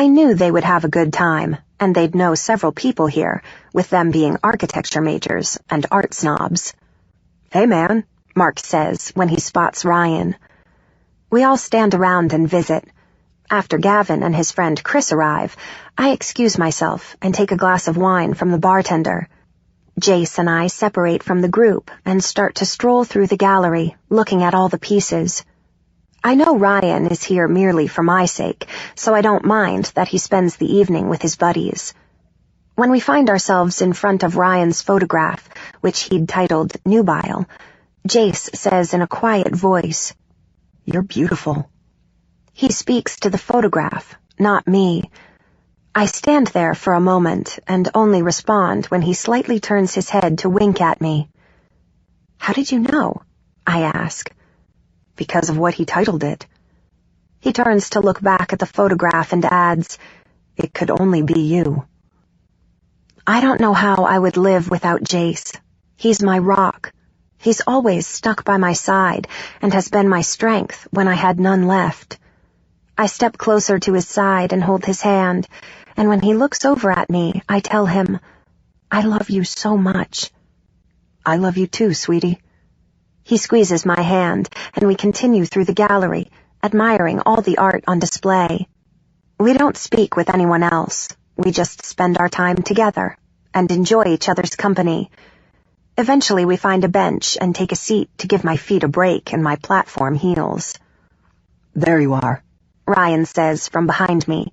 I knew they would have a good time, and they'd know several people here, with them being architecture majors and art snobs. "Hey, man," Mark says when he spots Ryan. We all stand around and visit. After Gavin and his friend Chris arrive, I excuse myself and take a glass of wine from the bartender. Jace and I separate from the group and start to stroll through the gallery, looking at all the pieces. I know Ryan is here merely for my sake, so I don't mind that he spends the evening with his buddies. When we find ourselves in front of Ryan's photograph, which he'd titled Nubile, Jace says in a quiet voice, "You're beautiful." He speaks to the photograph, not me. I stand there for a moment and only respond when he slightly turns his head to wink at me. "How did you know?" I ask. "Because of what he titled it." He turns to look back at the photograph and adds, "It could only be you." I don't know how I would live without Jace. He's my rock. He's always stuck by my side and has been my strength when I had none left. I step closer to his side and hold his hand, and when he looks over at me, I tell him, "I love you so much." "I love you too, sweetie." He squeezes my hand, and we continue through the gallery, admiring all the art on display. We don't speak with anyone else. We just spend our time together and enjoy each other's company. Eventually we find a bench and take a seat to give my feet a break in my platform heels. "There you are," Ryan says from behind me.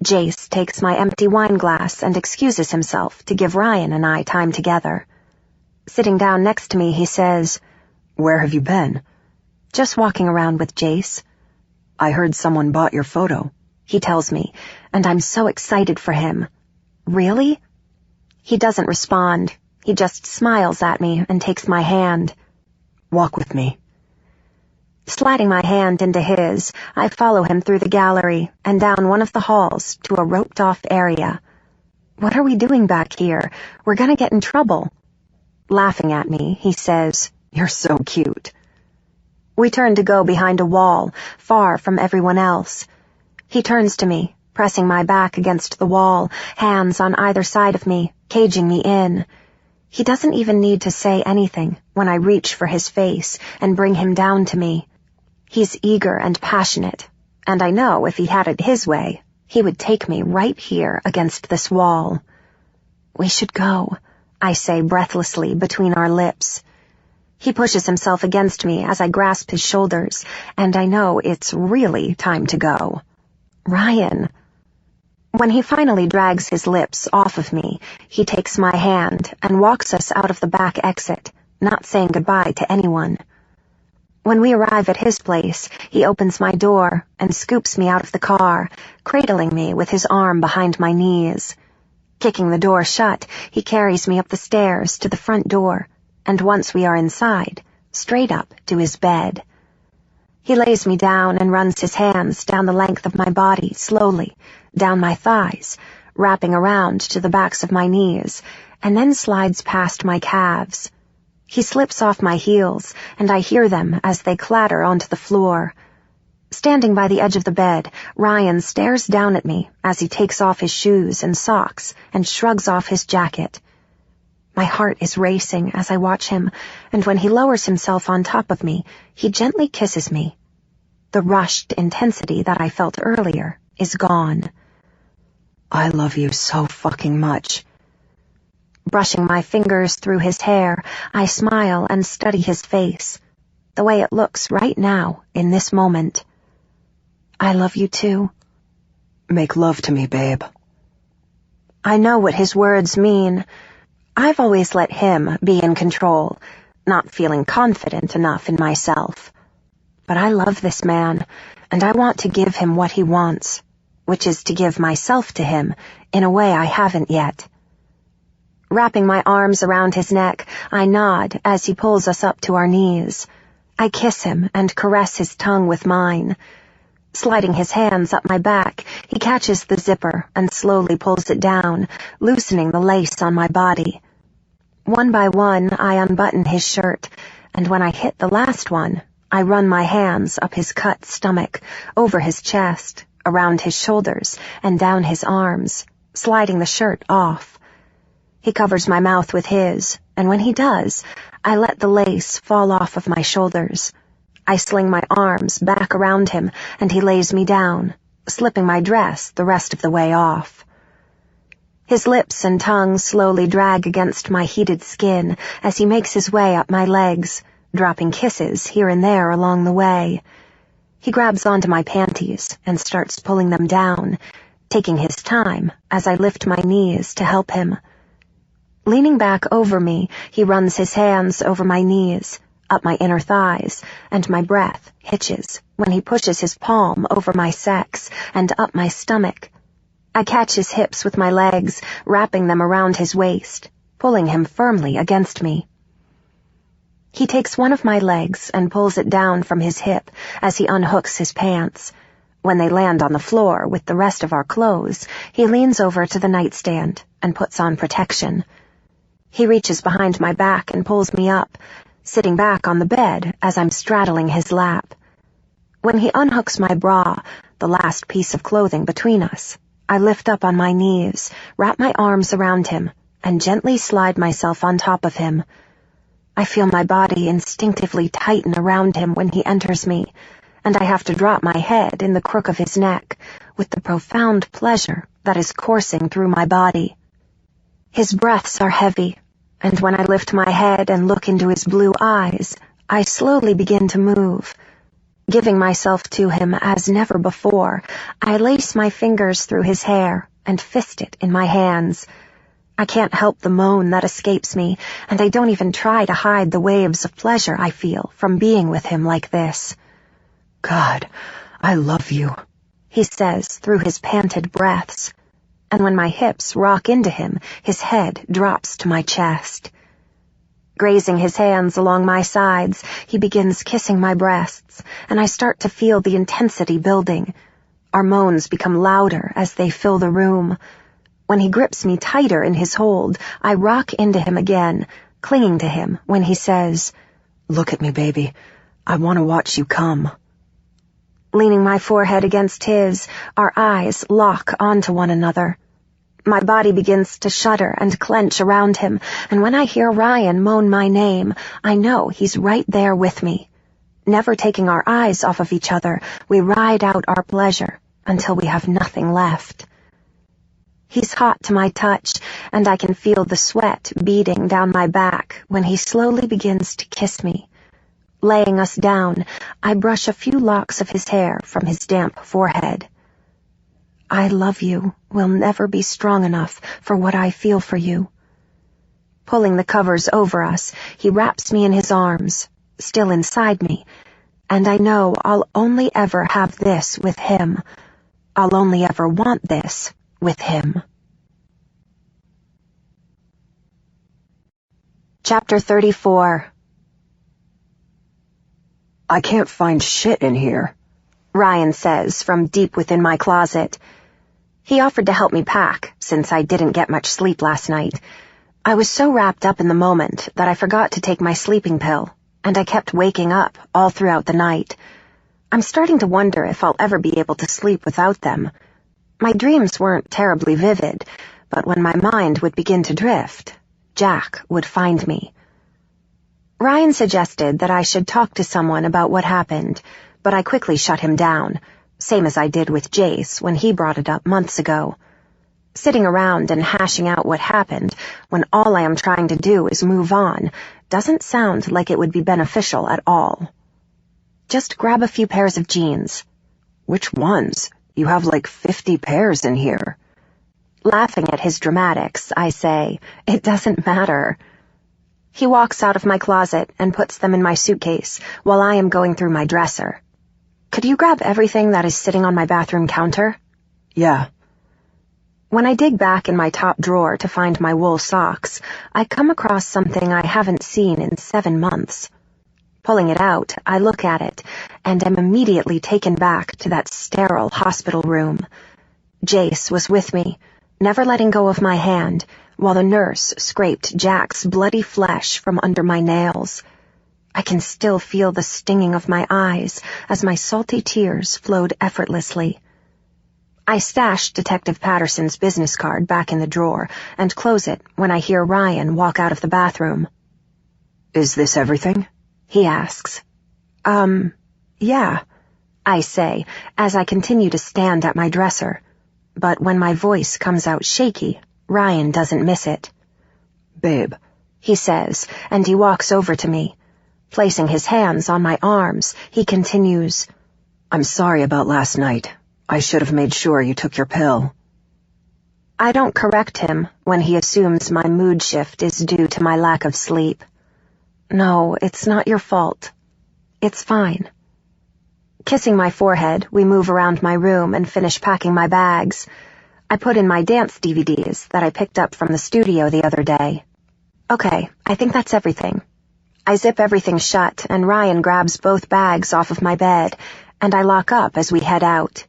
Jace takes my empty wine glass and excuses himself to give Ryan and I time together. Sitting down next to me, he says, "Where have you been?" "Just walking around with Jace." "I heard someone bought your photo," he tells me, and I'm so excited for him. "Really?" He doesn't respond. He just smiles at me and takes my hand. "Walk with me." Sliding my hand into his, I follow him through the gallery and down one of the halls to a roped-off area. "What are we doing back here? We're gonna get in trouble." Laughing at me, he says, "You're so cute." We turn to go behind a wall, far from everyone else. He turns to me, pressing my back against the wall, hands on either side of me, caging me in. He doesn't even need to say anything when I reach for his face and bring him down to me. He's eager and passionate, and I know if he had it his way, he would take me right here against this wall. "We should go," I say breathlessly between our lips. He pushes himself against me as I grasp his shoulders, and I know it's really time to go. "Ryan." When he finally drags his lips off of me, he takes my hand and walks us out of the back exit, not saying goodbye to anyone. When we arrive at his place, he opens my door and scoops me out of the car, cradling me with his arm behind my knees. Kicking the door shut, he carries me up the stairs to the front door, and once we are inside, straight up to his bed. He lays me down and runs his hands down the length of my body slowly, down my thighs, wrapping around to the backs of my knees, and then slides past my calves. He slips off my heels, and I hear them as they clatter onto the floor. Standing by the edge of the bed, Ryan stares down at me as he takes off his shoes and socks and shrugs off his jacket. My heart is racing as I watch him, and when he lowers himself on top of me, he gently kisses me. The rushed intensity that I felt earlier is gone. "I love you so fucking much." Brushing my fingers through his hair, I smile and study his face, the way it looks right now, in this moment. "I love you too." "Make love to me, babe." I know what his words mean. I've always let him be in control, not feeling confident enough in myself. But I love this man, and I want to give him what he wants, which is to give myself to him in a way I haven't yet. Wrapping my arms around his neck, I nod as he pulls us up to our knees. I kiss him and caress his tongue with mine. Sliding his hands up my back, he catches the zipper and slowly pulls it down, loosening the lace on my body. One by one, I unbutton his shirt, and when I hit the last one, I run my hands up his cut stomach, over his chest, around his shoulders, and down his arms, sliding the shirt off. He covers my mouth with his, and when he does, I let the lace fall off of my shoulders. I sling my arms back around him, and he lays me down, slipping my dress the rest of the way off. His lips and tongue slowly drag against my heated skin as he makes his way up my legs, dropping kisses here and there along the way. He grabs onto my panties and starts pulling them down, taking his time as I lift my knees to help him. Leaning back over me, he runs his hands over my knees, up my inner thighs, and my breath hitches when he pushes his palm over my sex and up my stomach. I catch his hips with my legs, wrapping them around his waist, pulling him firmly against me. He takes one of my legs and pulls it down from his hip as he unhooks his pants. When they land on the floor with the rest of our clothes, he leans over to the nightstand and puts on protection. He reaches behind my back and pulls me up, sitting back on the bed as I'm straddling his lap. When he unhooks my bra, the last piece of clothing between us, I lift up on my knees, wrap my arms around him, and gently slide myself on top of him. I feel my body instinctively tighten around him when he enters me, and I have to drop my head in the crook of his neck with the profound pleasure that is coursing through my body. His breaths are heavy, and when I lift my head and look into his blue eyes, I slowly begin to move. Giving myself to him as never before, I lace my fingers through his hair and fist it in my hands. I can't help the moan that escapes me, and I don't even try to hide the waves of pleasure I feel from being with him like this. God, I love you, he says through his panted breaths, and when my hips rock into him, his head drops to my chest. Grazing his hands along my sides, he begins kissing my breasts, and I start to feel the intensity building. Our moans become louder as they fill the room. When he grips me tighter in his hold, I rock into him again, clinging to him when he says, "Look at me, baby. I want to watch you come." Leaning my forehead against his, our eyes lock onto one another. My body begins to shudder and clench around him, and when I hear Ryan moan my name, I know he's right there with me. Never taking our eyes off of each other, we ride out our pleasure until we have nothing left. He's hot to my touch, and I can feel the sweat beading down my back when he slowly begins to kiss me. Laying us down, I brush a few locks of his hair from his damp forehead. I love you will never be strong enough for what I feel for you. Pulling the covers over us, he wraps me in his arms, still inside me, and I know I'll only ever have this with him. I'll only ever want this with him. Chapter 34. I can't find shit in here, Ryan says from deep within my closet. He offered to help me pack, since I didn't get much sleep last night. I was so wrapped up in the moment that I forgot to take my sleeping pill, and I kept waking up all throughout the night. I'm starting to wonder if I'll ever be able to sleep without them. My dreams weren't terribly vivid, but when my mind would begin to drift, Jack would find me. Ryan suggested that I should talk to someone about what happened, but I quickly shut him down, same as I did with Jace when he brought it up months ago. Sitting around and hashing out what happened when all I am trying to do is move on doesn't sound like it would be beneficial at all. Just grab a few pairs of jeans. Which ones? You have like 50 pairs in here. Laughing at his dramatics, I say, it doesn't matter. He walks out of my closet and puts them in my suitcase while I am going through my dresser. Could you grab everything that is sitting on my bathroom counter? Yeah. When I dig back in my top drawer to find my wool socks, I come across something I haven't seen in 7 months. Pulling it out, I look at it, and am immediately taken back to that sterile hospital room. Jace was with me, never letting go of my hand, while the nurse scraped Jack's bloody flesh from under my nails. I can still feel the stinging of my eyes as my salty tears flowed effortlessly. I stash Detective Patterson's business card back in the drawer and close it when I hear Ryan walk out of the bathroom. "Is this everything?" he asks. Yeah, I say, as I continue to stand at my dresser. But when my voice comes out shaky, Ryan doesn't miss it. Babe, he says, and he walks over to me. Placing his hands on my arms, he continues, I'm sorry about last night. I should have made sure you took your pill. I don't correct him when he assumes my mood shift is due to my lack of sleep. No, it's not your fault. It's fine. Kissing my forehead, we move around my room and finish packing my bags. I put in my dance DVDs that I picked up from the studio the other day. Okay, I think that's everything. I zip everything shut, and Ryan grabs both bags off of my bed, and I lock up as we head out.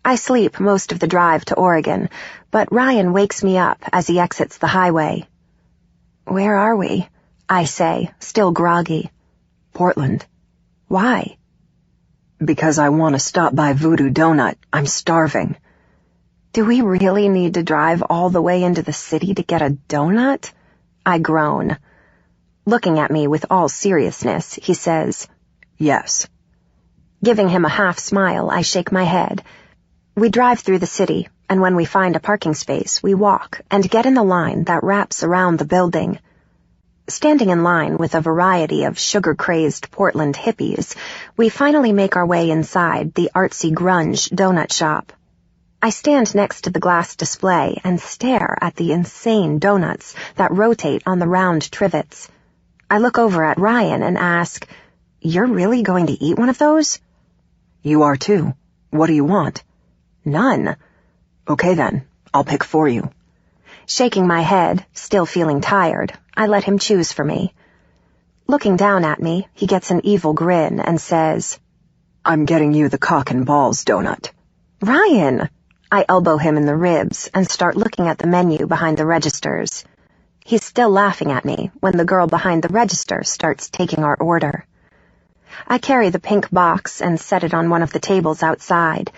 I sleep most of the drive to Oregon, but Ryan wakes me up as he exits the highway. Where are we? I say, still groggy. Portland. Why? Because I want to stop by Voodoo Donut. I'm starving. Do we really need to drive all the way into the city to get a donut? I groan. Looking at me with all seriousness, he says, Yes. Giving him a half smile, I shake my head. We drive through the city, and when we find a parking space, we walk and get in the line that wraps around the building. Standing in line with a variety of sugar-crazed Portland hippies, we finally make our way inside the artsy grunge donut shop. I stand next to the glass display and stare at the insane donuts that rotate on the round trivets. I look over at Ryan and ask, You're really going to eat one of those? You are too. What do you want? None. Okay then, I'll pick for you. Shaking my head, still feeling tired, I let him choose for me. Looking down at me, he gets an evil grin and says, I'm getting you the cock and balls donut. Ryan! I elbow him in the ribs and start looking at the menu behind the registers. He's still laughing at me when the girl behind the register starts taking our order. I carry the pink box and set it on one of the tables outside.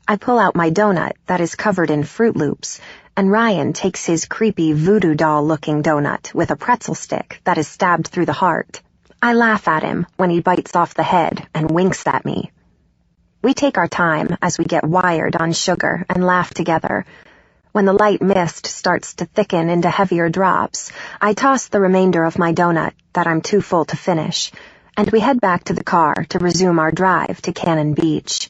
I pull out my donut that is covered in Fruit Loops, and Ryan takes his creepy voodoo doll-looking donut with a pretzel stick that is stabbed through the heart. I laugh at him when he bites off the head and winks at me. We take our time as we get wired on sugar and laugh together. When the light mist starts to thicken into heavier drops, I toss the remainder of my donut that I'm too full to finish, and we head back to the car to resume our drive to Cannon Beach.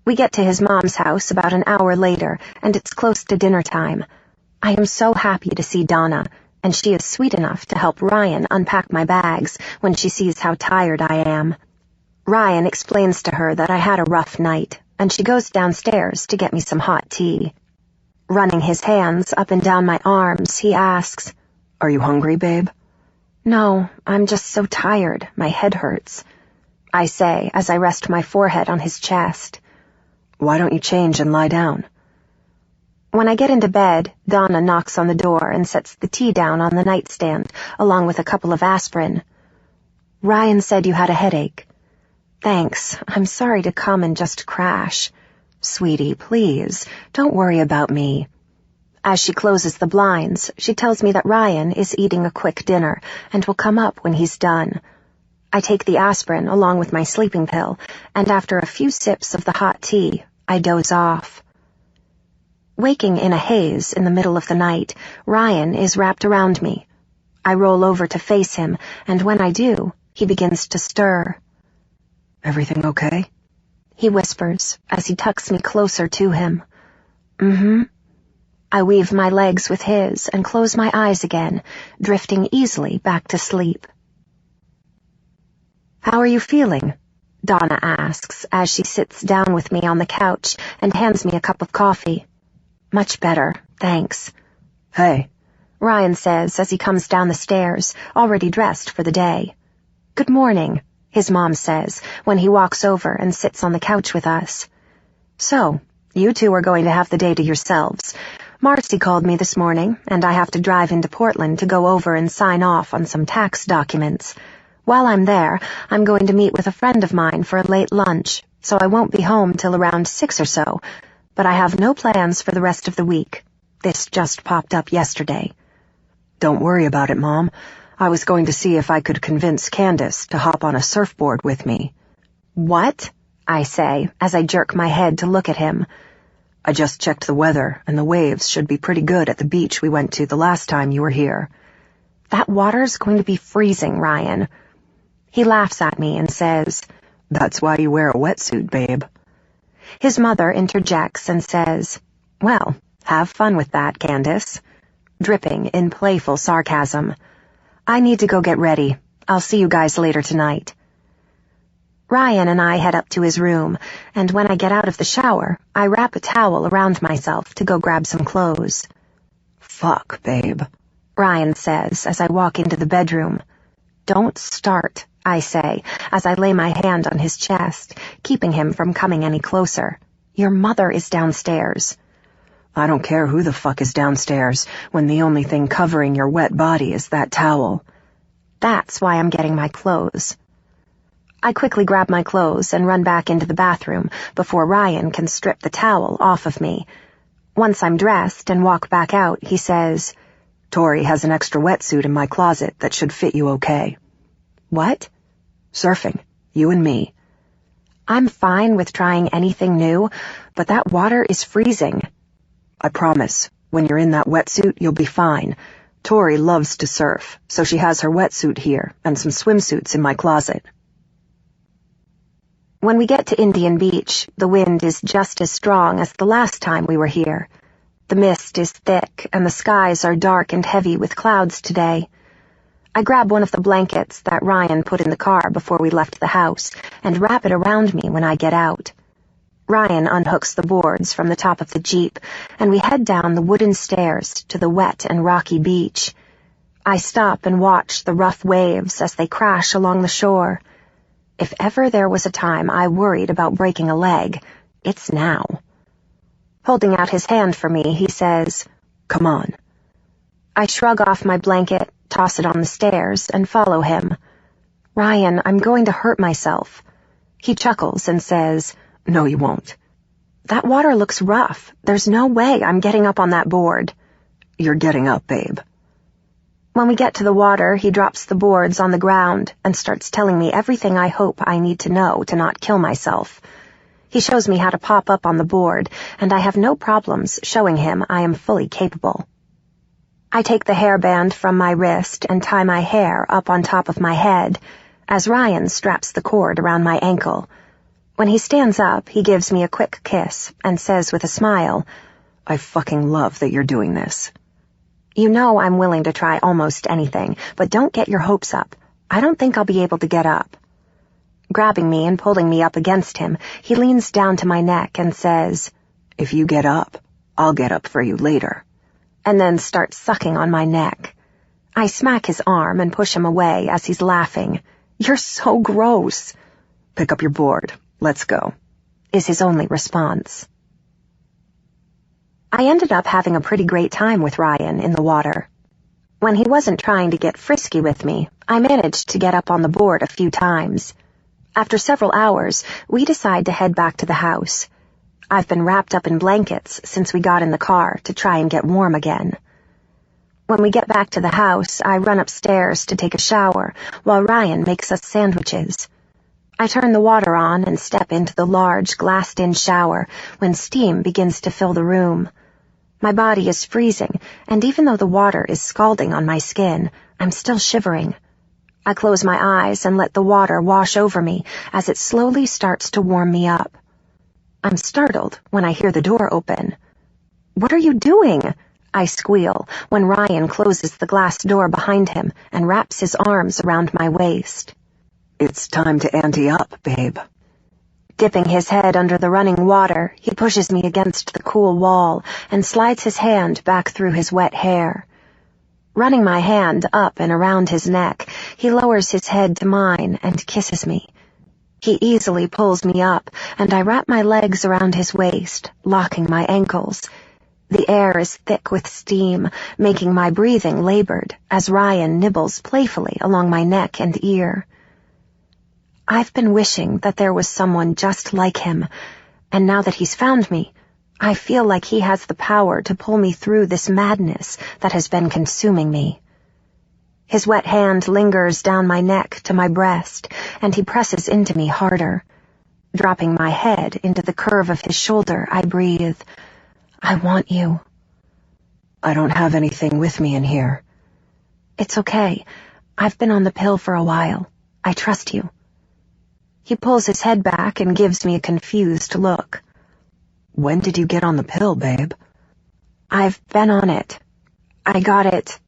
We get to his mom's house about an hour later, and it's close to dinner time. I am so happy to see Donna, and she is sweet enough to help Ryan unpack my bags when she sees how tired I am. Ryan explains to her that I had a rough night, and she goes downstairs to get me some hot tea. Running his hands up and down my arms, he asks, Are you hungry, babe? No, I'm just so tired. My head hurts, I say as I rest my forehead on his chest. Why don't you change and lie down? When I get into bed, Donna knocks on the door and sets the tea down on the nightstand, along with a couple of aspirin. Ryan said you had a headache. Thanks. I'm sorry to come and just crash. Sweetie, please, don't worry about me. As she closes the blinds, she tells me that Ryan is eating a quick dinner and will come up when he's done. I take the aspirin along with my sleeping pill, and after a few sips of the hot tea, I doze off. Waking in a haze in the middle of the night, Ryan is wrapped around me. I roll over to face him, and when I do, he begins to stir. Everything okay? He whispers as he tucks me closer to him. Mm-hmm. I weave my legs with his and close my eyes again, drifting easily back to sleep. How are you feeling? Donna asks as she sits down with me on the couch and hands me a cup of coffee. Much better, thanks. Hey, Ryan says as he comes down the stairs, already dressed for the day. Good morning, his mom says when he walks over and sits on the couch with us. So, you two are going to have the day to yourselves. Marcy called me this morning, and I have to drive into Portland to go over and sign off on some tax documents. While I'm there, I'm going to meet with a friend of mine for a late lunch, so I won't be home till around 6 or so, but I have no plans for the rest of the week. This just popped up yesterday. Don't worry about it, Mom. I was going to see if I could convince Candace to hop on a surfboard with me. What? I say, as I jerk my head to look at him. I just checked the weather, and the waves should be pretty good at the beach we went to the last time you were here. That water's going to be freezing, Ryan. He laughs at me and says, That's why you wear a wetsuit, babe. His mother interjects and says, Well, have fun with that, Candace. Dripping in playful sarcasm. I need to go get ready. I'll see you guys later tonight. Ryan and I head up to his room, and when I get out of the shower, I wrap a towel around myself to go grab some clothes. Fuck, babe, Ryan says as I walk into the bedroom. Don't start, I say, as I lay my hand on his chest, keeping him from coming any closer. Your mother is downstairs. I don't care who the fuck is downstairs when the only thing covering your wet body is that towel. That's why I'm getting my clothes. I quickly grab my clothes and run back into the bathroom before Ryan can strip the towel off of me. Once I'm dressed and walk back out, he says, Tori has an extra wetsuit in my closet that should fit you okay. What? Surfing. You and me. I'm fine with trying anything new, but that water is freezing. I promise, when you're in that wetsuit, you'll be fine. Tori loves to surf, so she has her wetsuit here and some swimsuits in my closet. When we get to Indian Beach, the wind is just as strong as the last time we were here. The mist is thick, and the skies are dark and heavy with clouds today. I grab one of the blankets that Ryan put in the car before we left the house and wrap it around me when I get out. Ryan unhooks the boards from the top of the Jeep, and we head down the wooden stairs to the wet and rocky beach. I stop and watch the rough waves as they crash along the shore. If ever there was a time I worried about breaking a leg, it's now. Holding out his hand for me, he says, Come on. I shrug off my blanket, toss it on the stairs, and follow him. Ryan, I'm going to hurt myself. He chuckles and says, No, you won't. That water looks rough. There's no way I'm getting up on that board. You're getting up, babe. When we get to the water, he drops the boards on the ground and starts telling me everything I hope I need to know to not kill myself. He shows me how to pop up on the board, and I have no problems showing him I am fully capable. I take the hairband from my wrist and tie my hair up on top of my head, as Ryan straps the cord around my ankle. When he stands up, he gives me a quick kiss and says with a smile, I fucking love that you're doing this. You know I'm willing to try almost anything, but don't get your hopes up. I don't think I'll be able to get up. Grabbing me and pulling me up against him, he leans down to my neck and says, If you get up, I'll get up for you later. And then starts sucking on my neck. I smack his arm and push him away as he's laughing. You're so gross. Pick up your board. Let's go, is his only response. I ended up having a pretty great time with Ryan in the water. When he wasn't trying to get frisky with me, I managed to get up on the board a few times. After several hours, we decide to head back to the house. I've been wrapped up in blankets since we got in the car to try and get warm again. When we get back to the house, I run upstairs to take a shower while Ryan makes us sandwiches. I turn the water on and step into the large glassed-in shower when steam begins to fill the room. My body is freezing, and even though the water is scalding on my skin, I'm still shivering. I close my eyes and let the water wash over me as it slowly starts to warm me up. I'm startled when I hear the door open. What are you doing? I squeal when Ryan closes the glass door behind him and wraps his arms around my waist. It's time to ante up, babe. Dipping his head under the running water, he pushes me against the cool wall and slides his hand back through his wet hair. Running my hand up and around his neck, he lowers his head to mine and kisses me. He easily pulls me up, and I wrap my legs around his waist, locking my ankles. The air is thick with steam, making my breathing labored as Ryan nibbles playfully along my neck and ear. I've been wishing that there was someone just like him, and now that he's found me, I feel like he has the power to pull me through this madness that has been consuming me. His wet hand lingers down my neck to my breast, and he presses into me harder. Dropping my head into the curve of his shoulder, I breathe, "I want you." "I don't have anything with me in here." "It's okay. I've been on the pill for a while. I trust you." He pulls his head back and gives me a confused look. "When did you get on the pill, babe?" "I've been on it. I got it."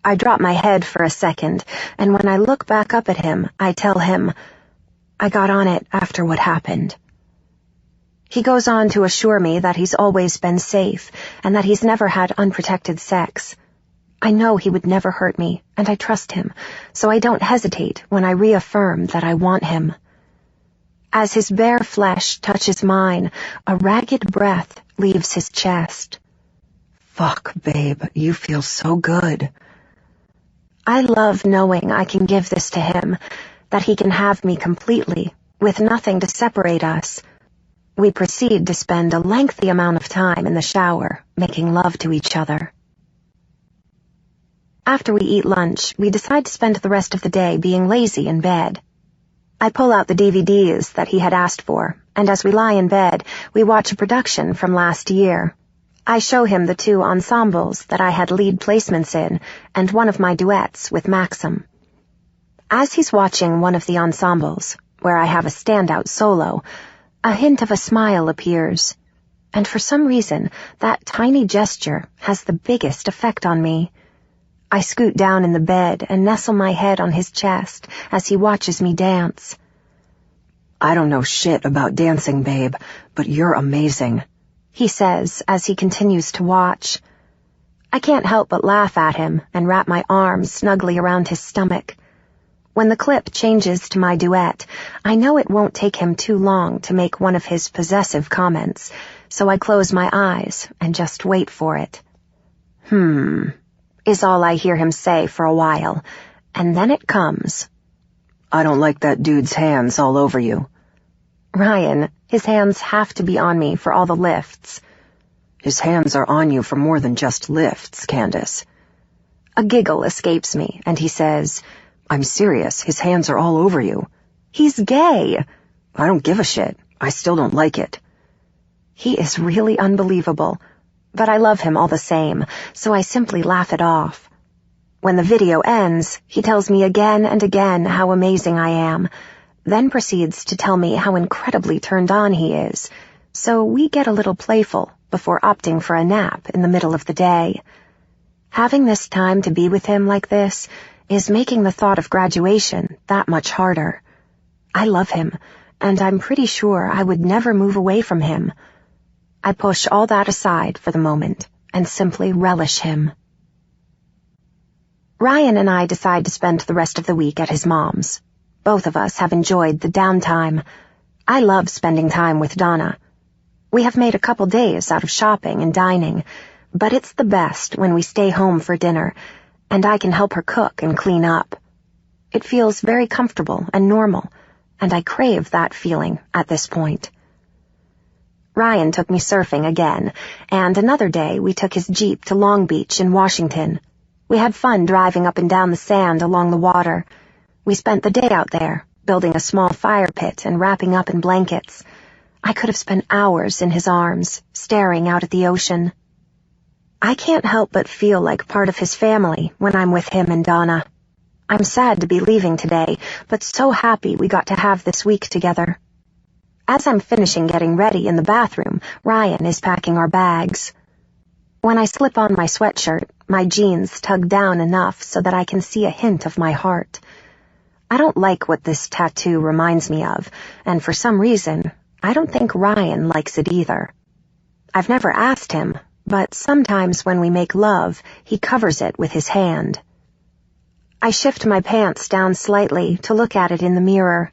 I drop my head for a second, and when I look back up at him, I tell him, "I got on it after what happened." He goes on to assure me that he's always been safe and that he's never had unprotected sex. I know he would never hurt me, and I trust him, so I don't hesitate when I reaffirm that I want him. As his bare flesh touches mine, a ragged breath leaves his chest. "Fuck, babe, you feel so good." I love knowing I can give this to him, that he can have me completely, with nothing to separate us. We proceed to spend a lengthy amount of time in the shower, making love to each other. After we eat lunch, we decide to spend the rest of the day being lazy in bed. I pull out the DVDs that he had asked for, and as we lie in bed, we watch a production from last year. I show him the 2 ensembles that I had lead placements in, and one of my duets with Maxim. As he's watching one of the ensembles, where I have a standout solo, a hint of a smile appears, and for some reason, that tiny gesture has the biggest effect on me. I scoot down in the bed and nestle my head on his chest as he watches me dance. "I don't know shit about dancing, babe, but you're amazing," he says as he continues to watch. I can't help but laugh at him and wrap my arms snugly around his stomach. When the clip changes to my duet, I know it won't take him too long to make one of his possessive comments, so I close my eyes and just wait for it. Is all I hear him say for a while, and then it comes. "I don't like that dude's hands all over you." "Ryan, his hands have to be on me for all the lifts." "His hands are on you for more than just lifts, Candace." A giggle escapes me, and he says, "I'm serious, his hands are all over you." "He's gay." "I don't give a shit. I still don't like it." He is really unbelievable, but I love him all the same, so I simply laugh it off. When the video ends, he tells me again and again how amazing I am, then proceeds to tell me how incredibly turned on he is, so we get a little playful before opting for a nap in the middle of the day. Having this time to be with him like this is making the thought of graduation that much harder. I love him, and I'm pretty sure I would never move away from him. I push all that aside for the moment and simply relish him. Ryan and I decide to spend the rest of the week at his mom's. Both of us have enjoyed the downtime. I love spending time with Donna. We have made a couple days out of shopping and dining, but it's the best when we stay home for dinner, and I can help her cook and clean up. It feels very comfortable and normal, and I crave that feeling at this point. Ryan took me surfing again, and another day we took his Jeep to Long Beach in Washington. We had fun driving up and down the sand along the water. We spent the day out there, building a small fire pit and wrapping up in blankets. I could have spent hours in his arms, staring out at the ocean. I can't help but feel like part of his family when I'm with him and Donna. I'm sad to be leaving today, but so happy we got to have this week together. As I'm finishing getting ready in the bathroom, Ryan is packing our bags. When I slip on my sweatshirt, my jeans tug down enough so that I can see a hint of my heart. I don't like what this tattoo reminds me of, and for some reason, I don't think Ryan likes it either. I've never asked him, but sometimes when we make love, he covers it with his hand. I shift my pants down slightly to look at it in the mirror.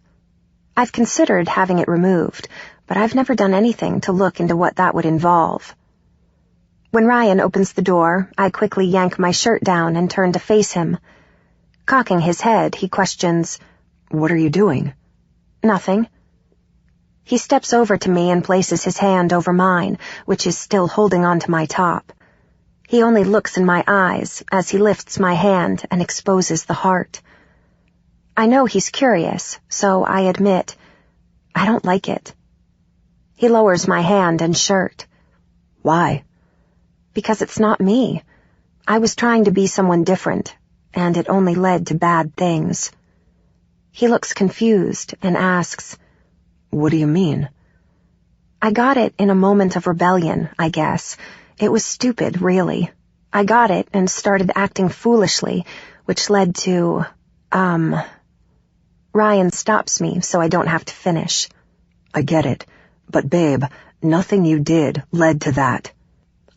I've considered having it removed, but I've never done anything to look into what that would involve. When Ryan opens the door, I quickly yank my shirt down and turn to face him. Cocking his head, he questions, "What are you doing?" "Nothing." He steps over to me and places his hand over mine, which is still holding onto my top. He only looks in my eyes as he lifts my hand and exposes the heart. I know he's curious, so I admit, I don't like it. He lowers my hand and shirt. Why? Because it's not me. I was trying to be someone different, and it only led to bad things. He looks confused and asks, What do you mean? I got it in a moment of rebellion, I guess. It was stupid, really. I got it and started acting foolishly, which led to, Ryan stops me so I don't have to finish. I get it, but babe, nothing you did led to that.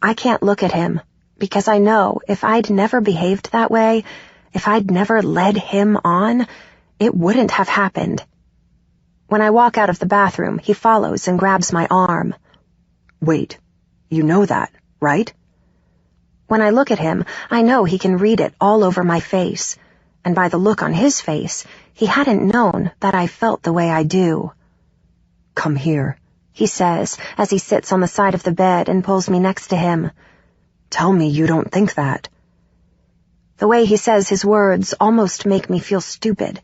I can't look at him, because I know if I'd never behaved that way, if I'd never led him on, it wouldn't have happened. When I walk out of the bathroom, he follows and grabs my arm. Wait, you know that, right? When I look at him, I know he can read it all over my face, and by the look on his face, he hadn't known that I felt the way I do. Come here, he says as he sits on the side of the bed and pulls me next to him. Tell me you don't think that. The way he says his words almost make me feel stupid.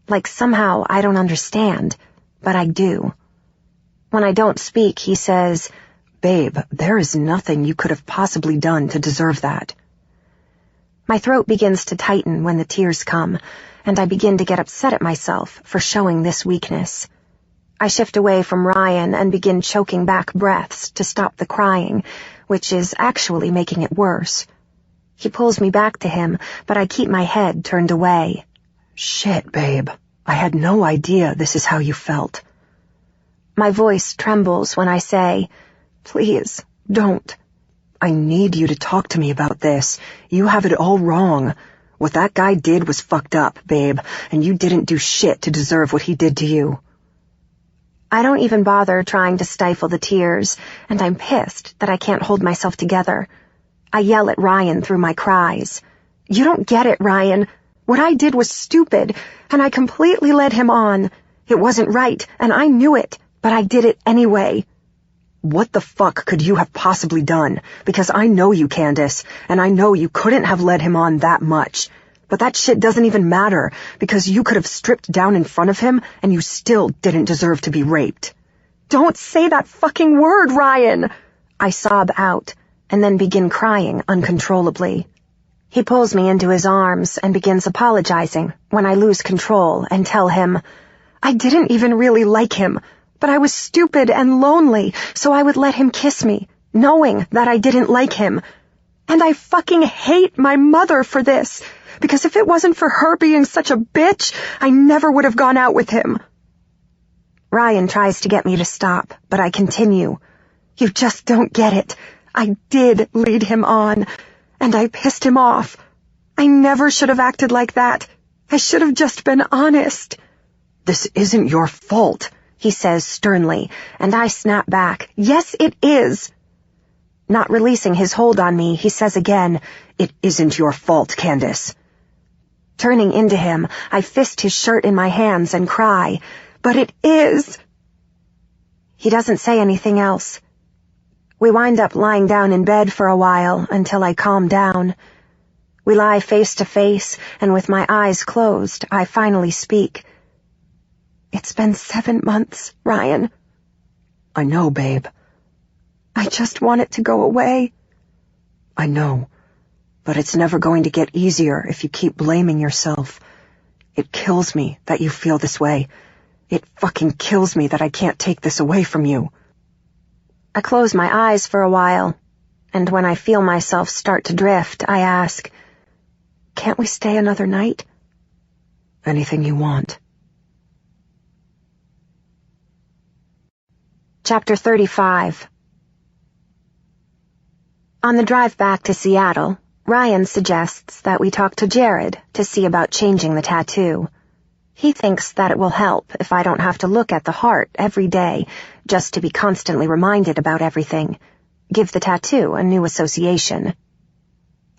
Like somehow I don't understand, but I do. When I don't speak, he says, Babe, there is nothing you could have possibly done to deserve that. My throat begins to tighten when the tears come, and I begin to get upset at myself for showing this weakness. I shift away from Ryan and begin choking back breaths to stop the crying, which is actually making it worse. He pulls me back to him, but I keep my head turned away. Shit, babe. I had no idea this is how you felt. My voice trembles when I say, Please, don't. I need you to talk to me about this. You have it all wrong. What that guy did was fucked up, babe, and you didn't do shit to deserve what he did to you. I don't even bother trying to stifle the tears, and I'm pissed that I can't hold myself together. I yell at Ryan through my cries. You don't get it, Ryan. What I did was stupid, and I completely led him on. It wasn't right, and I knew it, but I did it anyway. What the fuck could you have possibly done? Because I know you, Candace, and I know you couldn't have led him on that much. But that shit doesn't even matter, because you could have stripped down in front of him, and you still didn't deserve to be raped. Don't say that fucking word, Ryan! I sob out, and then begin crying uncontrollably. He pulls me into his arms and begins apologizing when I lose control and tell him, I didn't even really like him, but I was stupid and lonely, so I would let him kiss me, knowing that I didn't like him. And I fucking hate my mother for this, because if it wasn't for her being such a bitch, I never would have gone out with him. Ryan tries to get me to stop, but I continue. You just don't get it. I did lead him on, and I pissed him off. I never should have acted like that. I should have just been honest. This isn't your fault, he says sternly, and I snap back. Yes, it is. Not releasing his hold on me, he says again, It isn't your fault, Candace. Turning into him, I fist his shirt in my hands and cry, But it is. He doesn't say anything else. We wind up lying down in bed for a while until I calm down. We lie face to face, and with my eyes closed, I finally speak. It's been 7 months, Ryan. I know, babe. I just want it to go away. I know, but it's never going to get easier if you keep blaming yourself. It kills me that you feel this way. It fucking kills me that I can't take this away from you. I close my eyes for a while, and when I feel myself start to drift, I ask, Can't we stay another night? Anything you want. Chapter 35. On the drive back to Seattle, Ryan suggests that we talk to Jared to see about changing the tattoo. He thinks that it will help if I don't have to look at the heart every day just to be constantly reminded about everything. Give the tattoo a new association.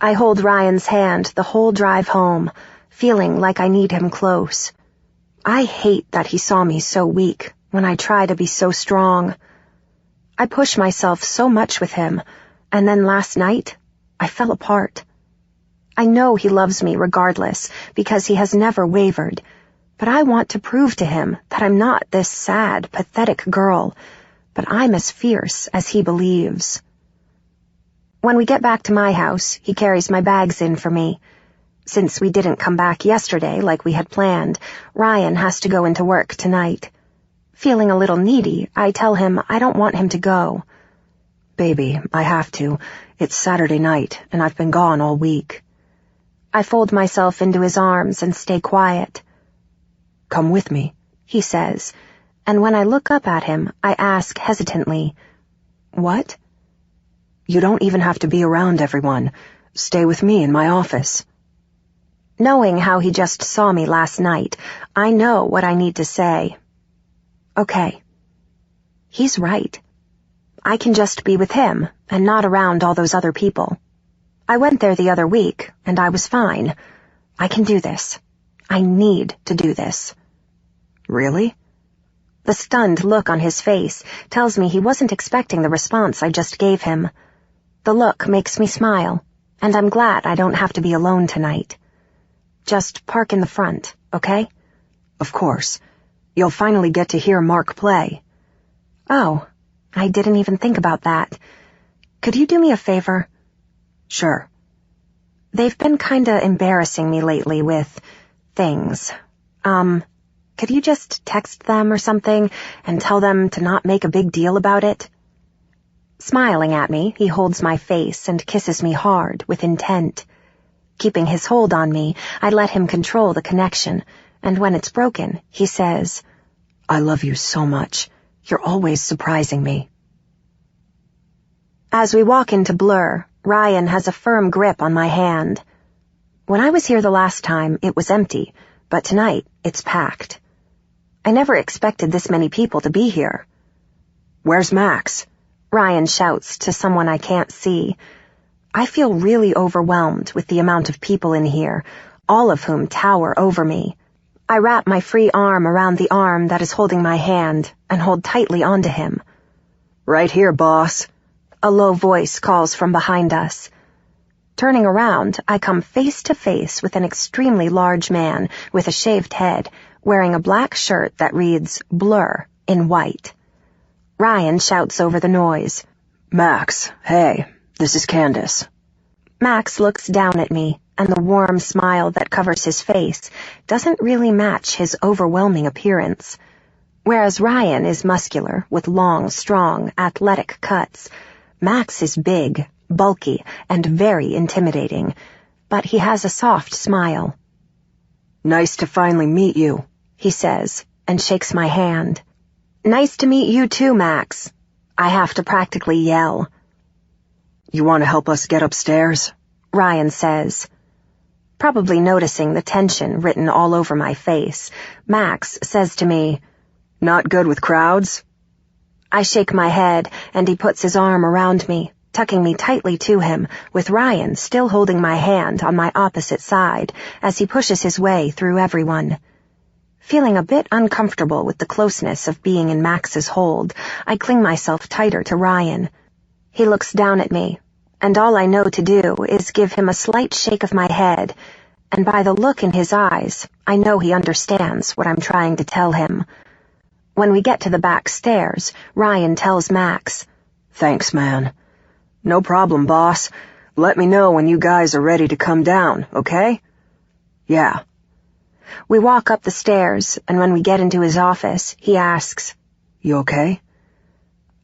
I hold Ryan's hand the whole drive home, feeling like I need him close. I hate that he saw me so weak when I try to be so strong. I push myself so much with him, and then last night, I fell apart. I know he loves me regardless, because he has never wavered, but I want to prove to him that I'm not this sad, pathetic girl, but I'm as fierce as he believes. When we get back to my house, he carries my bags in for me. Since we didn't come back yesterday like we had planned, Ryan has to go into work tonight. Feeling a little needy, I tell him I don't want him to go. Baby, I have to. It's Saturday night, and I've been gone all week. I fold myself into his arms and stay quiet. Come with me, he says, and when I look up at him, I ask hesitantly, what? You don't even have to be around everyone. Stay with me in my office. Knowing how he just saw me last night, I know what I need to say. Okay. He's right. I can just be with him and not around all those other people. I went there the other week, and I was fine. I can do this. I need to do this. Really? The stunned look on his face tells me he wasn't expecting the response I just gave him. The look makes me smile, and I'm glad I don't have to be alone tonight. Just park in the front, okay? Of course. You'll finally get to hear Mark play. Oh, I didn't even think about that. Could you do me a favor? Sure. They've been kinda embarrassing me lately with things. Could you just text them or something and tell them to not make a big deal about it? Smiling at me, he holds my face and kisses me hard with intent. Keeping his hold on me, I let him control the connection, and when it's broken, he says, I love you so much. You're always surprising me. As we walk into Blur, Ryan has a firm grip on my hand. When I was here the last time, it was empty, but tonight, it's packed. I never expected this many people to be here. Where's Max? Ryan shouts to someone I can't see. I feel really overwhelmed with the amount of people in here, all of whom tower over me. I wrap my free arm around the arm that is holding my hand and hold tightly onto him. Right here, boss. A low voice calls from behind us. Turning around, I come face to face with an extremely large man with a shaved head, wearing a black shirt that reads Blur in white. Ryan shouts over the noise. Max, hey. This is Candace. Max looks down at me, and the warm smile that covers his face doesn't really match his overwhelming appearance. Whereas Ryan is muscular, with long, strong, athletic cuts, Max is big, bulky, and very intimidating, but he has a soft smile. Nice to finally meet you, he says, and shakes my hand. Nice to meet you too, Max. I have to practically yell. You want to help us get upstairs? Ryan says. Probably noticing the tension written all over my face, Max says to me, Not good with crowds? I shake my head, and he puts his arm around me, tucking me tightly to him, with Ryan still holding my hand on my opposite side as he pushes his way through everyone. Feeling a bit uncomfortable with the closeness of being in Max's hold, I cling myself tighter to Ryan. He looks down at me, and all I know to do is give him a slight shake of my head, and by the look in his eyes, I know he understands what I'm trying to tell him. When we get to the back stairs, Ryan tells Max, Thanks, man. No problem, boss. Let me know when you guys are ready to come down, okay? Yeah. We walk up the stairs, and when we get into his office, he asks, You okay?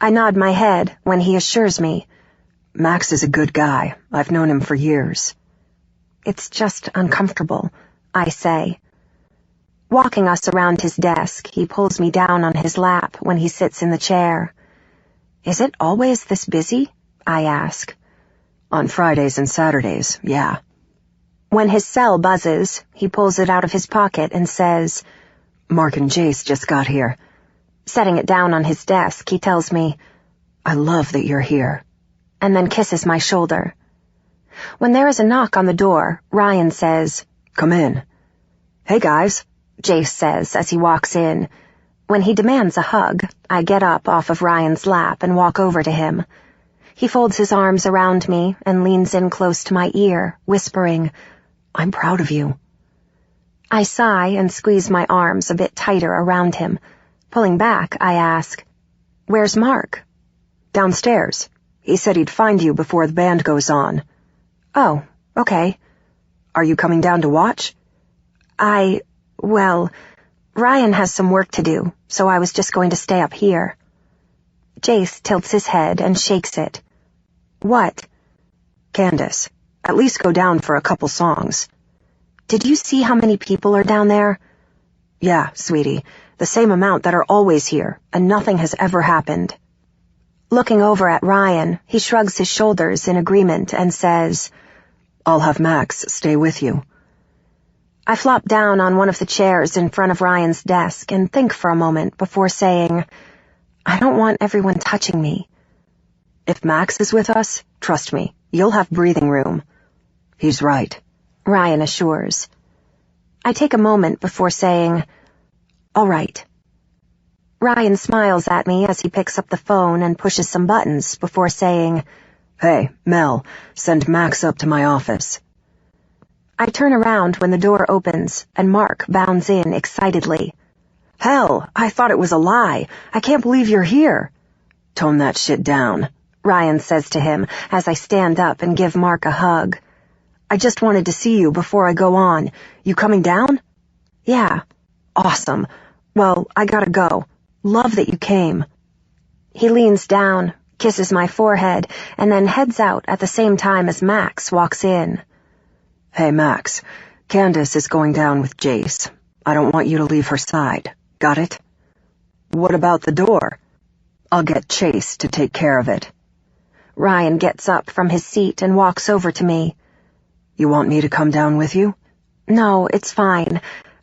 I nod my head when he assures me, Max is a good guy. I've known him for years. It's just uncomfortable, I say. Walking us around his desk, he pulls me down on his lap when he sits in the chair. Is it always this busy? I ask. On Fridays and Saturdays, yeah. When his cell buzzes, he pulls it out of his pocket and says, Mark and Jace just got here. Setting it down on his desk, he tells me, I love that you're here. And then kisses my shoulder. When there is a knock on the door, Ryan says, Come in. Hey, guys, Jace says as he walks in. When he demands a hug, I get up off of Ryan's lap and walk over to him. He folds his arms around me and leans in close to my ear, whispering, "I'm proud of you." I sigh and squeeze my arms a bit tighter around him. Pulling back, I ask, "Where's Mark?" "Downstairs. He said he'd find you before the band goes on." "Oh, okay." "Are you coming down to watch?" Well, Ryan has some work to do, so I was just going to stay up here." Jace tilts his head and shakes it. "What?" "Candace, at least go down for a couple songs." "Did you see how many people are down there?" "Yeah, sweetie, the same amount that are always here, and nothing has ever happened." Looking over at Ryan, he shrugs his shoulders in agreement and says, "I'll have Max stay with you." I flop down on one of the chairs in front of Ryan's desk and think for a moment before saying, "I don't want everyone touching me." "If Max is with us, trust me, you'll have breathing room." "He's right," Ryan assures. I take a moment before saying, "All right." Ryan smiles at me as he picks up the phone and pushes some buttons before saying, "Hey, Mel, send Max up to my office." I turn around when the door opens and Mark bounds in excitedly. "Hell, I thought it was a lie. I can't believe you're here." "Tone that shit down," Ryan says to him as I stand up and give Mark a hug. "I just wanted to see you before I go on. You coming down?" "Yeah." "Awesome. Well, I gotta go. Love that you came." He leans down, kisses my forehead, and then heads out at the same time as Max walks in. "Hey, Max, Candace is going down with Jace. I don't want you to leave her side. Got it?" "What about the door?" "I'll get Chase to take care of it." Ryan gets up from his seat and walks over to me. "You want me to come down with you?" "No, it's fine.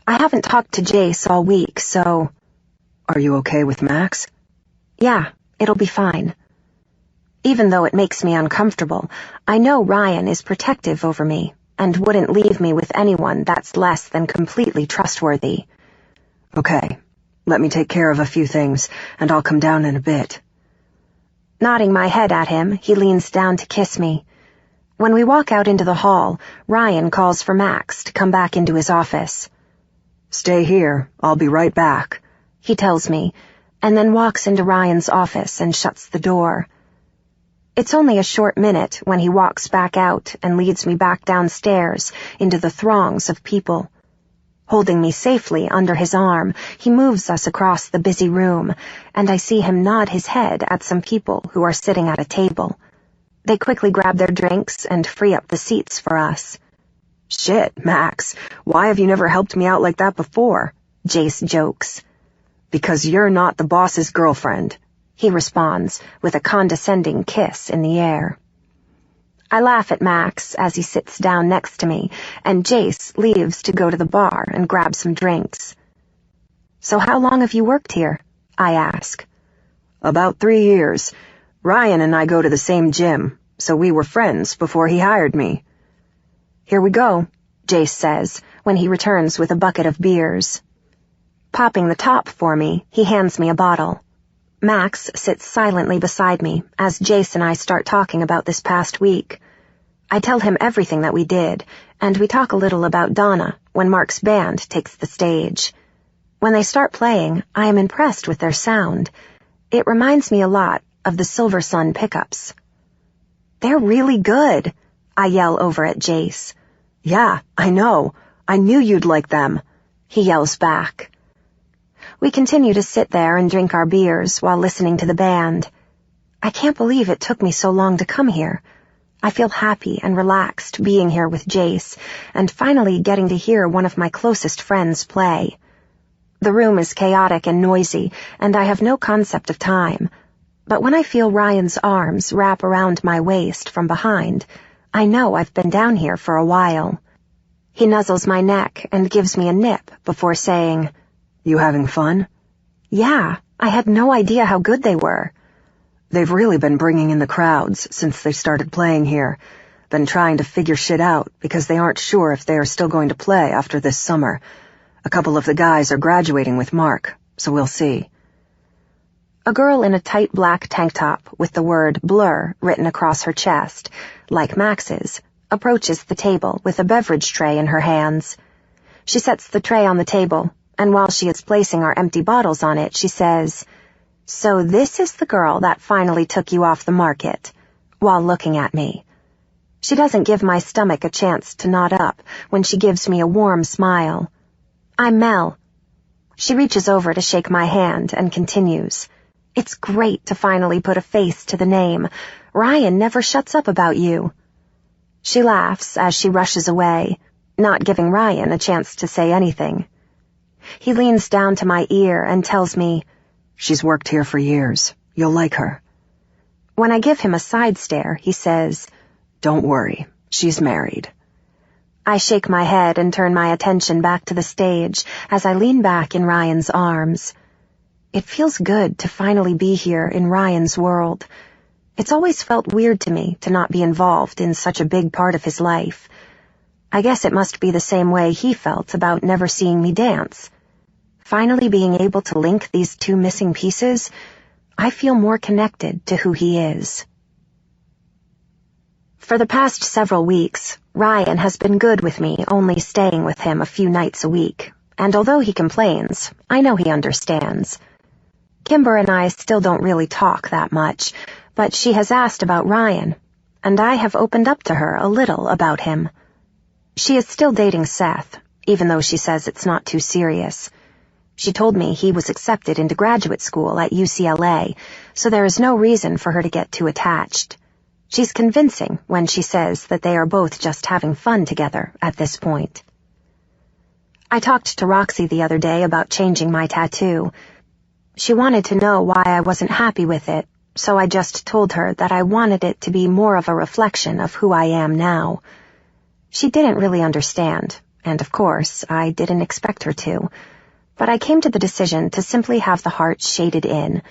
I haven't talked to Jace all week, so—" "Are you okay with Max?" "Yeah, it'll be fine." Even though it makes me uncomfortable, I know Ryan is protective over me and wouldn't leave me with anyone that's less than completely trustworthy. "Okay, let me take care of a few things, and I'll come down in a bit." Nodding my head at him, he leans down to kiss me. When we walk out into the hall, Ryan calls for Max to come back into his office. "Stay here, I'll be right back," he tells me, and then walks into Ryan's office and shuts the door. It's only a short minute when he walks back out and leads me back downstairs into the throngs of people. Holding me safely under his arm, he moves us across the busy room, and I see him nod his head at some people who are sitting at a table. They quickly grab their drinks and free up the seats for us. "Shit, Max, why have you never helped me out like that before?" Jace jokes. "Because you're not the boss's girlfriend," he responds with a condescending kiss in the air. I laugh at Max as he sits down next to me, and Jace leaves to go to the bar and grab some drinks. "So how long have you worked here?" I ask. "About 3 years. Ryan and I go to the same gym, so we were friends before he hired me." "Here we go," Jace says when he returns with a bucket of beers. Popping the top for me, he hands me a bottle. Max sits silently beside me as Jace and I start talking about this past week. I tell him everything that we did, and we talk a little about Donna when Mark's band takes the stage. When they start playing, I am impressed with their sound. It reminds me a lot of the Silver Sun pickups. "They're really good," I yell over at Jace. "Yeah, I know. I knew you'd like them," he yells back. We continue to sit there and drink our beers while listening to the band. I can't believe it took me so long to come here. I feel happy and relaxed being here with Jace and finally getting to hear one of my closest friends play. The room is chaotic and noisy, and I have no concept of time. But when I feel Ryan's arms wrap around my waist from behind, I know I've been down here for a while. He nuzzles my neck and gives me a nip before saying, "You having fun?" "Yeah, I had no idea how good they were." "They've really been bringing in the crowds since they started playing here. Been trying to figure shit out because they aren't sure if they are still going to play after this summer. A couple of the guys are graduating with Mark, so we'll see." A girl in a tight black tank top with the word Blur written across her chest, like Max's, approaches the table with a beverage tray in her hands. She sets the tray on the table, and while she is placing our empty bottles on it, she says, "So this is the girl that finally took you off the market," while looking at me. She doesn't give my stomach a chance to knot up when she gives me a warm smile. "I'm Mel." She reaches over to shake my hand and continues, "It's great to finally put a face to the name. Ryan never shuts up about you." She laughs as she rushes away, not giving Ryan a chance to say anything. He leans down to my ear and tells me, "She's worked here for years. You'll like her." When I give him a side stare, he says, "Don't worry, she's married." I shake my head and turn my attention back to the stage as I lean back in Ryan's arms. It feels good to finally be here in Ryan's world. It's always felt weird to me to not be involved in such a big part of his life. I guess it must be the same way he felt about never seeing me dance. Finally being able to link these two missing pieces, I feel more connected to who he is. For the past several weeks, Ryan has been good with me only staying with him a few nights a week, and although he complains, I know he understands. Kimber and I still don't really talk that much, but she has asked about Ryan, and I have opened up to her a little about him. She is still dating Seth, even though she says it's not too serious. She told me he was accepted into graduate school at UCLA, so there is no reason for her to get too attached. She's convincing when she says that they are both just having fun together at this point. I talked to Roxy the other day about changing my tattoo. She wanted to know why I wasn't happy with it, so I just told her that I wanted it to be more of a reflection of who I am now. She didn't really understand, and of course, I didn't expect her to, but I came to the decision to simply have the heart shaded in.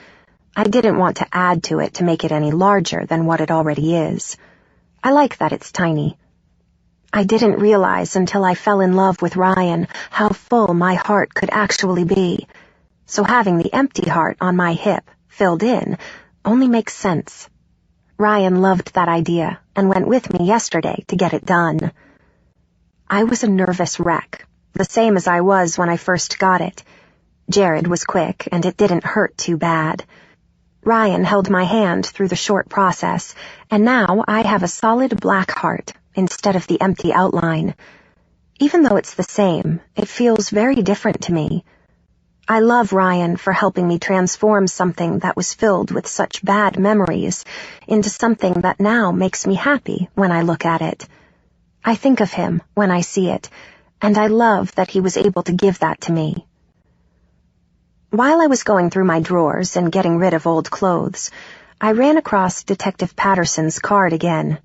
I didn't want to add to it to make it any larger than what it already is. I like that it's tiny. I didn't realize until I fell in love with Ryan how full my heart could actually be. So having the empty heart on my hip filled in only makes sense. Ryan loved that idea and went with me yesterday to get it done. I was a nervous wreck, the same as I was when I first got it. Jared was quick and it didn't hurt too bad. Ryan held my hand through the short process, and now I have a solid black heart instead of the empty outline. Even though it's the same, it feels very different to me. I love Ryan for helping me transform something that was filled with such bad memories into something that now makes me happy when I look at it. I think of him when I see it, and I love that he was able to give that to me. While I was going through my drawers and getting rid of old clothes, I ran across Detective Patterson's card again.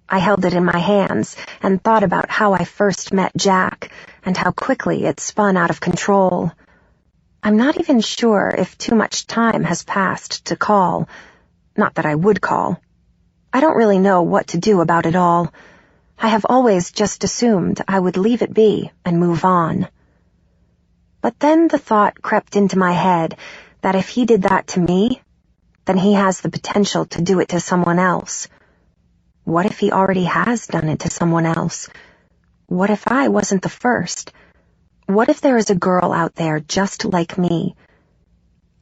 I held it in my hands and thought about how I first met Jack and how quickly it spun out of control. I'm not even sure if too much time has passed to call. Not that I would call. I don't really know what to do about it all. I have always just assumed I would leave it be and move on. But then the thought crept into my head that if he did that to me, then he has the potential to do it to someone else. What if he already has done it to someone else? What if I wasn't the first? What if there is a girl out there just like me?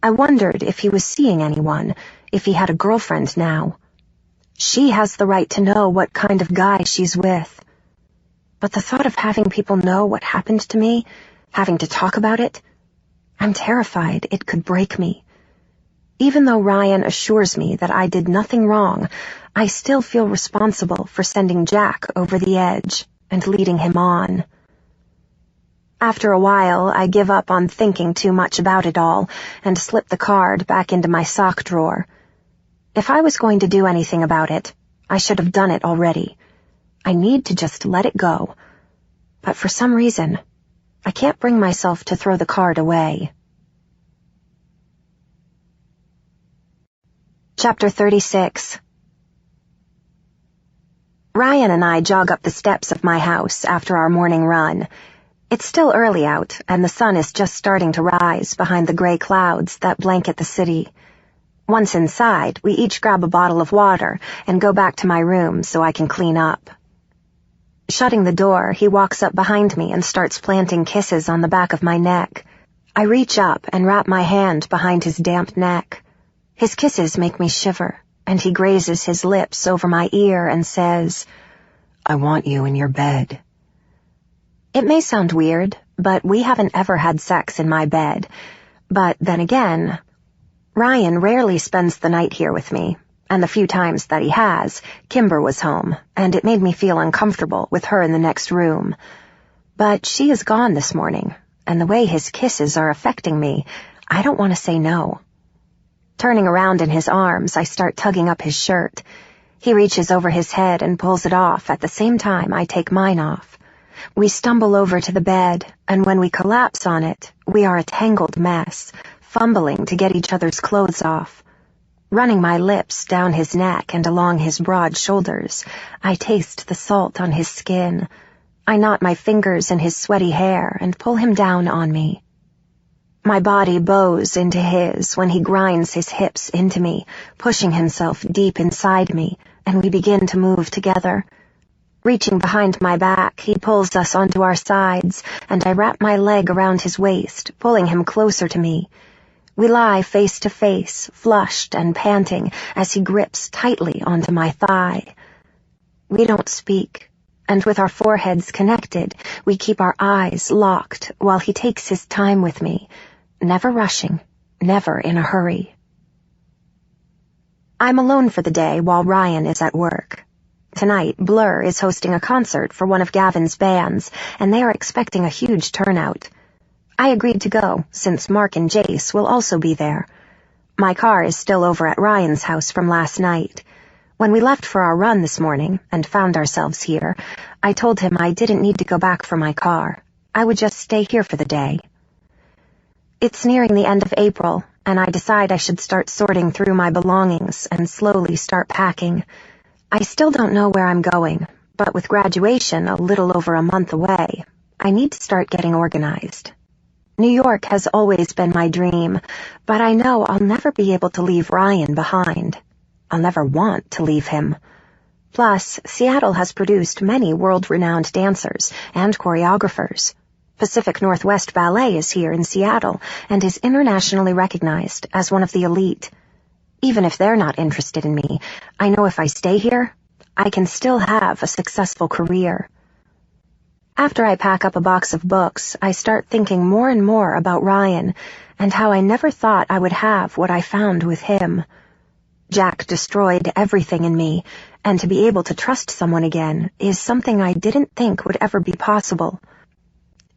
I wondered if he was seeing anyone, if he had a girlfriend now. She has the right to know what kind of guy she's with. But the thought of having people know what happened to me, having to talk about it, I'm terrified it could break me. Even though Ryan assures me that I did nothing wrong, I still feel responsible for sending Jack over the edge and leading him on. After a while, I give up on thinking too much about it all and slip the card back into my sock drawer. If I was going to do anything about it, I should have done it already. I need to just let it go. But for some reason, I can't bring myself to throw the card away. Chapter 36. Ryan and I jog up the steps of my house after our morning run. It's still early out, and the sun is just starting to rise behind the gray clouds that blanket the city. Once inside, we each grab a bottle of water and go back to my room so I can clean up. Shutting the door, he walks up behind me and starts planting kisses on the back of my neck. I reach up and wrap my hand behind his damp neck. His kisses make me shiver, and he grazes his lips over my ear and says, "I want you in your bed." It may sound weird, but we haven't ever had sex in my bed. But then again, Ryan rarely spends the night here with me, and the few times that he has, Kimber was home, and it made me feel uncomfortable with her in the next room. But she is gone this morning, and the way his kisses are affecting me, I don't want to say no. Turning around in his arms, I start tugging up his shirt. He reaches over his head and pulls it off at the same time I take mine off. We stumble over to the bed, and when we collapse on it, we are a tangled mess, fumbling to get each other's clothes off. Running my lips down his neck and along his broad shoulders, I taste the salt on his skin. I knot my fingers in his sweaty hair and pull him down on me. My body bows into his when he grinds his hips into me, pushing himself deep inside me, and we begin to move together. Reaching behind my back, he pulls us onto our sides, and I wrap my leg around his waist, pulling him closer to me. We lie face to face, flushed and panting, as he grips tightly onto my thigh. We don't speak, and with our foreheads connected, we keep our eyes locked while he takes his time with me, never rushing, never in a hurry. I'm alone for the day while Ryan is at work. Tonight, Blur is hosting a concert for one of Gavin's bands, and they are expecting a huge turnout. I agreed to go, since Mark and Jace will also be there. My car is still over at Ryan's house from last night. When we left for our run this morning and found ourselves here, I told him I didn't need to go back for my car. I would just stay here for the day. It's nearing the end of April, and I decide I should start sorting through my belongings and slowly start packing. I still don't know where I'm going, but with graduation a little over a month away, I need to start getting organized. New York has always been my dream, but I know I'll never be able to leave Ryan behind. I'll never want to leave him. Plus, Seattle has produced many world-renowned dancers and choreographers. Pacific Northwest Ballet is here in Seattle and is internationally recognized as one of the elite. Even if they're not interested in me, I know if I stay here, I can still have a successful career. After I pack up a box of books, I start thinking more and more about Ryan and how I never thought I would have what I found with him. Jack destroyed everything in me, and to be able to trust someone again is something I didn't think would ever be possible.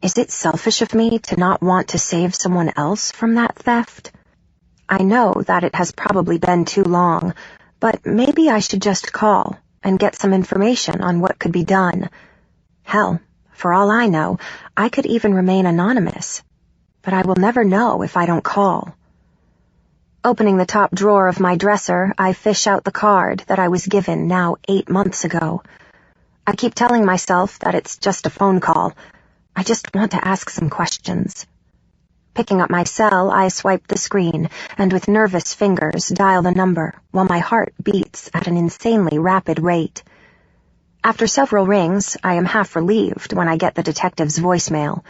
Is it selfish of me to not want to save someone else from that theft? I know that it has probably been too long, but maybe I should just call and get some information on what could be done. Hell, for all I know, I could even remain anonymous, but I will never know if I don't call. Opening the top drawer of my dresser, I fish out the card that I was given now 8 months ago. I keep telling myself that it's just a phone call. I just want to ask some questions. Picking up my cell, I swipe the screen and with nervous fingers dial the number while my heart beats at an insanely rapid rate. After several rings, I am half relieved when I get the detective's voicemail.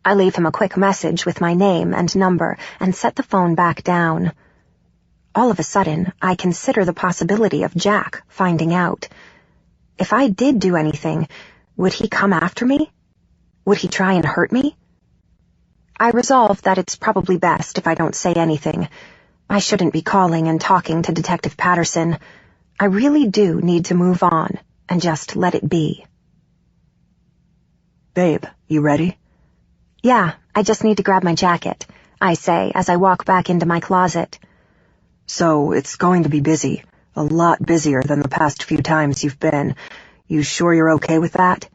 I leave him a quick message with my name and number and set the phone back down. All of a sudden, I consider the possibility of Jack finding out. If I did do anything, would he come after me? Would he try and hurt me? I resolve that it's probably best if I don't say anything. I shouldn't be calling and talking to Detective Patterson. I really do need to move on and just let it be. Babe, you ready? Yeah, I just need to grab my jacket, I say as I walk back into my closet. So, it's going to be busy. A lot busier than the past few times you've been. You sure you're okay with that?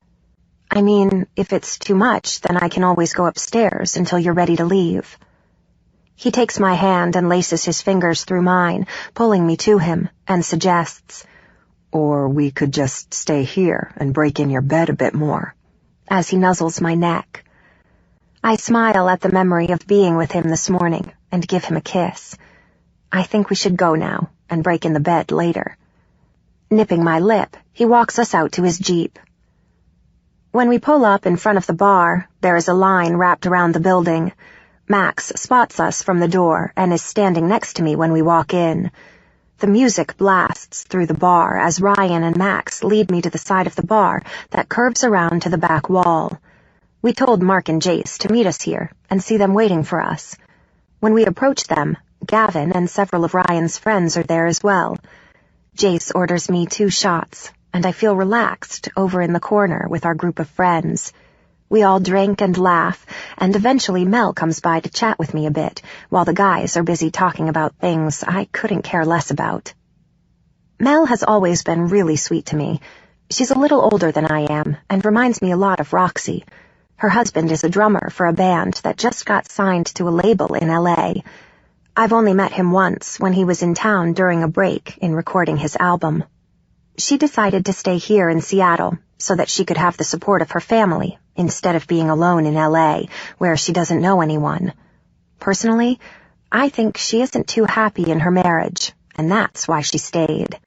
I mean, if it's too much, then I can always go upstairs until you're ready to leave. He takes my hand and laces his fingers through mine, pulling me to him, and suggests, "Or we could just stay here and break in your bed a bit more," as he nuzzles my neck. I smile at the memory of being with him this morning and give him a kiss. I think we should go now and break in the bed later. Nipping my lip, he walks us out to his Jeep. When we pull up in front of the bar, there is a line wrapped around the building. Max spots us from the door and is standing next to me when we walk in. The music blasts through the bar as Ryan and Max lead me to the side of the bar that curves around to the back wall. We told Mark and Jace to meet us here and see them waiting for us. When we approach them, Gavin and several of Ryan's friends are there as well. Jace orders me 2 shots, and I feel relaxed over in the corner with our group of friends. We all drink and laugh, and eventually Mel comes by to chat with me a bit, while the guys are busy talking about things I couldn't care less about. Mel has always been really sweet to me. She's a little older than I am, and reminds me a lot of Roxy. Her husband is a drummer for a band that just got signed to a label in LA. I've only met him once when he was in town during a break in recording his album. She decided to stay here in Seattle so that she could have the support of her family instead of being alone in LA, where she doesn't know anyone. Personally, I think she isn't too happy in her marriage, and that's why she stayed.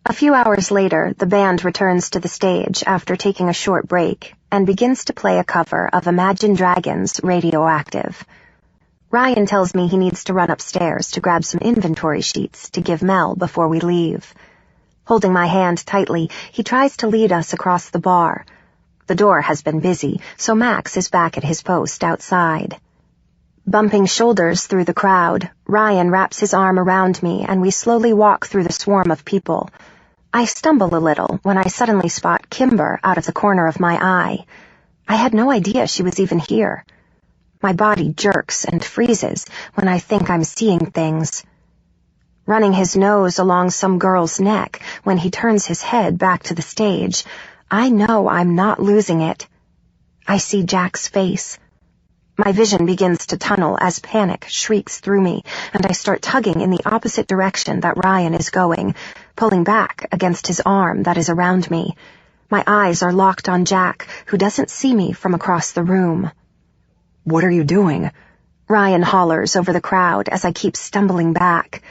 A few hours later, the band returns to the stage after taking a short break and begins to play a cover of Imagine Dragons' Radioactive. Ryan tells me he needs to run upstairs to grab some inventory sheets to give Mel before we leave. Holding my hand tightly, he tries to lead us across the bar. The door has been busy, so Max is back at his post outside. Bumping shoulders through the crowd, Ryan wraps his arm around me and we slowly walk through the swarm of people. I stumble a little when I suddenly spot Kimber out of the corner of my eye. I had no idea she was even here. My body jerks and freezes when I think I'm seeing things. Running his nose along some girl's neck when he turns his head back to the stage, I know I'm not losing it. I see Jack's face. My vision begins to tunnel as panic shrieks through me, and I start tugging in the opposite direction that Ryan is going, pulling back against his arm that is around me. My eyes are locked on Jack, who doesn't see me from across the room. "What are you doing?" Ryan hollers over the crowd as I keep stumbling back.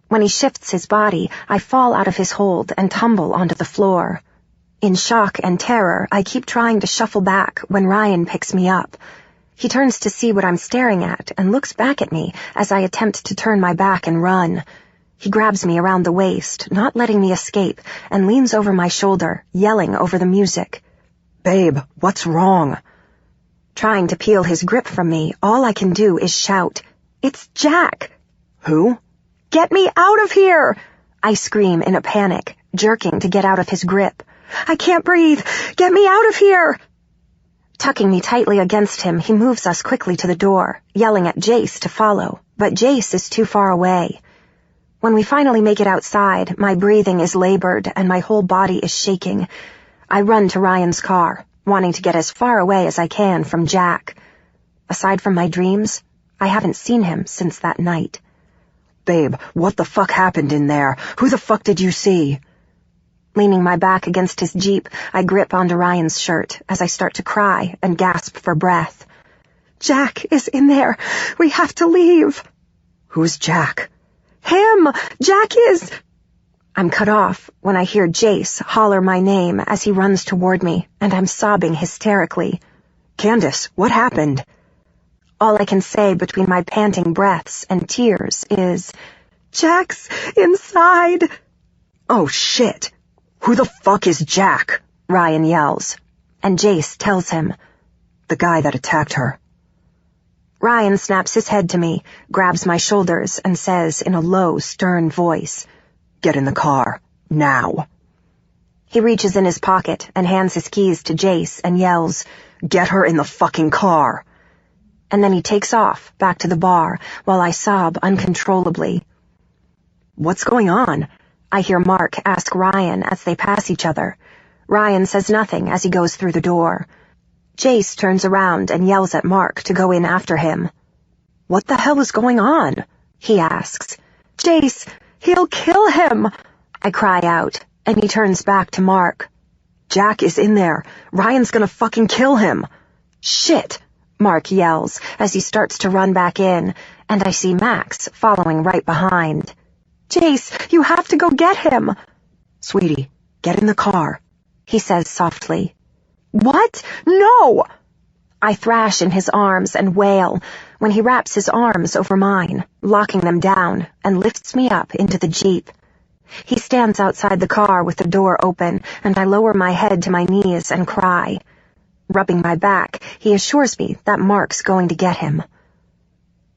When he shifts his body, I fall out of his hold and tumble onto the floor. In shock and terror, I keep trying to shuffle back when Ryan picks me up. He turns to see what I'm staring at and looks back at me as I attempt to turn my back and run. He grabs me around the waist, not letting me escape, and leans over my shoulder, yelling over the music. "Babe, what's wrong?" Trying to peel his grip from me, all I can do is shout, "It's Jack!" "Who?" "Get me out of here!" I scream in a panic, jerking to get out of his grip. "I can't breathe! Get me out of here!" Tucking me tightly against him, he moves us quickly to the door, yelling at Jace to follow, but Jace is too far away. When we finally make it outside, my breathing is labored and my whole body is shaking. I run to Ryan's car, wanting to get as far away as I can from Jack. Aside from my dreams, I haven't seen him since that night. "Babe, what the fuck happened in there? Who the fuck did you see?" Leaning my back against his Jeep, I grip onto Ryan's shirt as I start to cry and gasp for breath. "Jack is in there. We have to leave." "Who's Jack?" "Him! Jack is—" I'm cut off when I hear Jace holler my name as he runs toward me, and I'm sobbing hysterically. "Candace, what happened?" All I can say between my panting breaths and tears is, "Jack's inside." "Oh, shit. Who the fuck is Jack?" Ryan yells, and Jace tells him, "The guy that attacked her." Ryan snaps his head to me, grabs my shoulders, and says in a low, stern voice, "Get in the car. Now." He reaches in his pocket and hands his keys to Jace and yells, "Get her in the fucking car." And then he takes off back to the bar while I sob uncontrollably. "What's going on?" I hear Mark ask Ryan as they pass each other. Ryan says nothing as he goes through the door. Jace turns around and yells at Mark to go in after him. "What the hell is going on?" he asks. "Jace, he'll kill him!" I cry out, and he turns back to Mark. "Jack is in there. Ryan's gonna fucking kill him." "Shit!" Mark yells as he starts to run back in, and I see Max following right behind. "Jace, you have to go get him." "Sweetie, get in the car," he says softly. "What? No!" I thrash in his arms and wail when he wraps his arms over mine, locking them down, and lifts me up into the Jeep. He stands outside the car with the door open, and I lower my head to my knees and cry. Rubbing my back, he assures me that Mark's going to get him.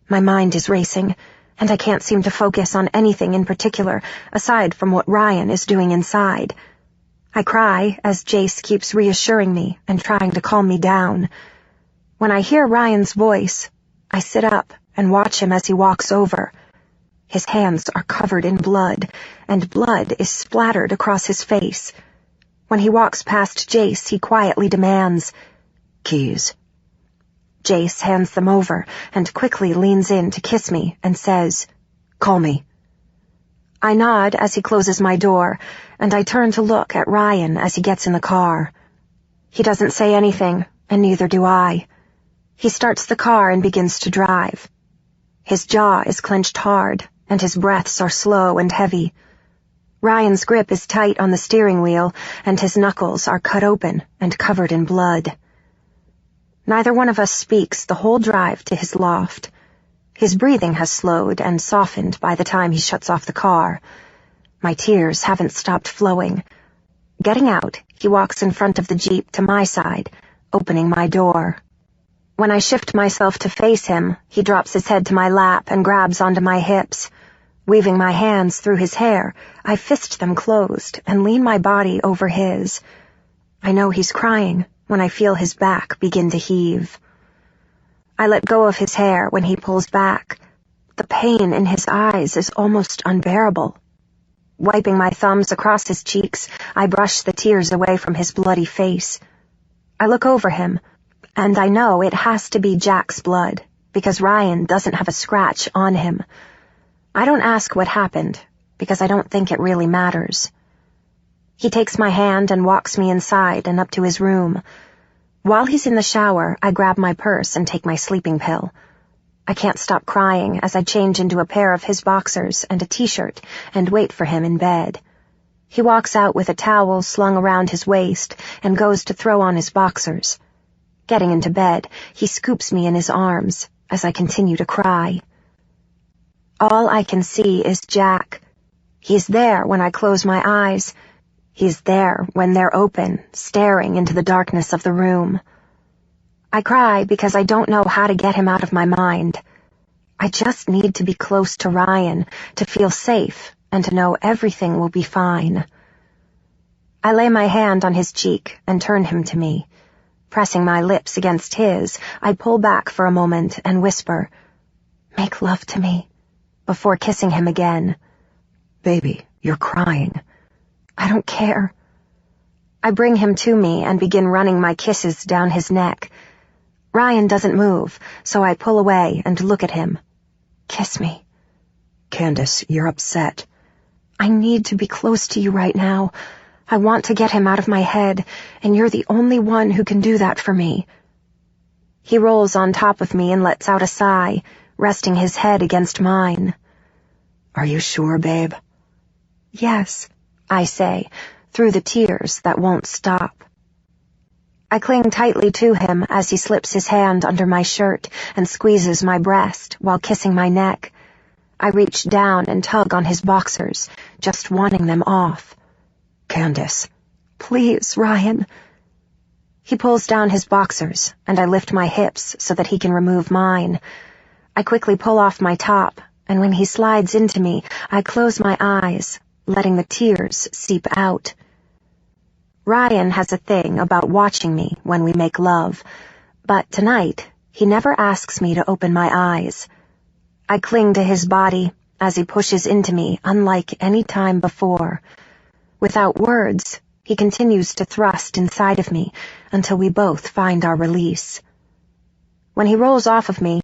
My mind is racing, and I can't seem to focus on anything in particular aside from what Ryan is doing inside. I cry as Jace keeps reassuring me and trying to calm me down. When I hear Ryan's voice, I sit up and watch him as he walks over. His hands are covered in blood, and blood is splattered across his face. When he walks past Jace, he quietly demands, "Keys." Jace hands them over and quickly leans in to kiss me and says, "Call me." I nod as he closes my door, and I turn to look at Ryan as he gets in the car. He doesn't say anything, and neither do I. He starts the car and begins to drive. His jaw is clenched hard, and his breaths are slow and heavy. Ryan's grip is tight on the steering wheel, and his knuckles are cut open and covered in blood. Neither one of us speaks the whole drive to his loft. His breathing has slowed and softened by the time he shuts off the car. My tears haven't stopped flowing. Getting out, he walks in front of the Jeep to my side, opening my door. When I shift myself to face him, he drops his head to my lap and grabs onto my hips. Weaving my hands through his hair, I fist them closed and lean my body over his. I know he's crying when I feel his back begin to heave. I let go of his hair when he pulls back. The pain in his eyes is almost unbearable. Wiping my thumbs across his cheeks, I brush the tears away from his bloody face. I look over him, and I know it has to be Jack's blood, because Ryan doesn't have a scratch on him. I don't ask what happened, because I don't think it really matters. He takes my hand and walks me inside and up to his room. While he's in the shower, I grab my purse and take my sleeping pill. I can't stop crying as I change into a pair of his boxers and a t-shirt and wait for him in bed. He walks out with a towel slung around his waist and goes to throw on his boxers. Getting into bed, he scoops me in his arms as I continue to cry. All I can see is Jack. He's there when I close my eyes. He's there when they're open, staring into the darkness of the room. I cry because I don't know how to get him out of my mind. I just need to be close to Ryan, to feel safe, and to know everything will be fine. I lay my hand on his cheek and turn him to me. Pressing my lips against his, I pull back for a moment and whisper, "Make love to me," before kissing him again. "Baby, you're crying." "I don't care." I bring him to me and begin running my kisses down his neck. Ryan doesn't move, so I pull away and look at him. "Kiss me." "Candace, you're upset." "I need to be close to you right now. I want to get him out of my head, and you're the only one who can do that for me." He rolls on top of me and lets out a sigh, resting his head against mine. "Are you sure, babe?" "Yes," I say, through the tears that won't stop. I cling tightly to him as he slips his hand under my shirt and squeezes my breast while kissing my neck. I reach down and tug on his boxers, just wanting them off. "Candace." "Please, Ryan." He pulls down his boxers, and I lift my hips so that he can remove mine. I quickly pull off my top, and when he slides into me, I close my eyes, letting the tears seep out. Ryan has a thing about watching me when we make love, but tonight he never asks me to open my eyes. I cling to his body as he pushes into me unlike any time before. Without words, he continues to thrust inside of me until we both find our release. When he rolls off of me,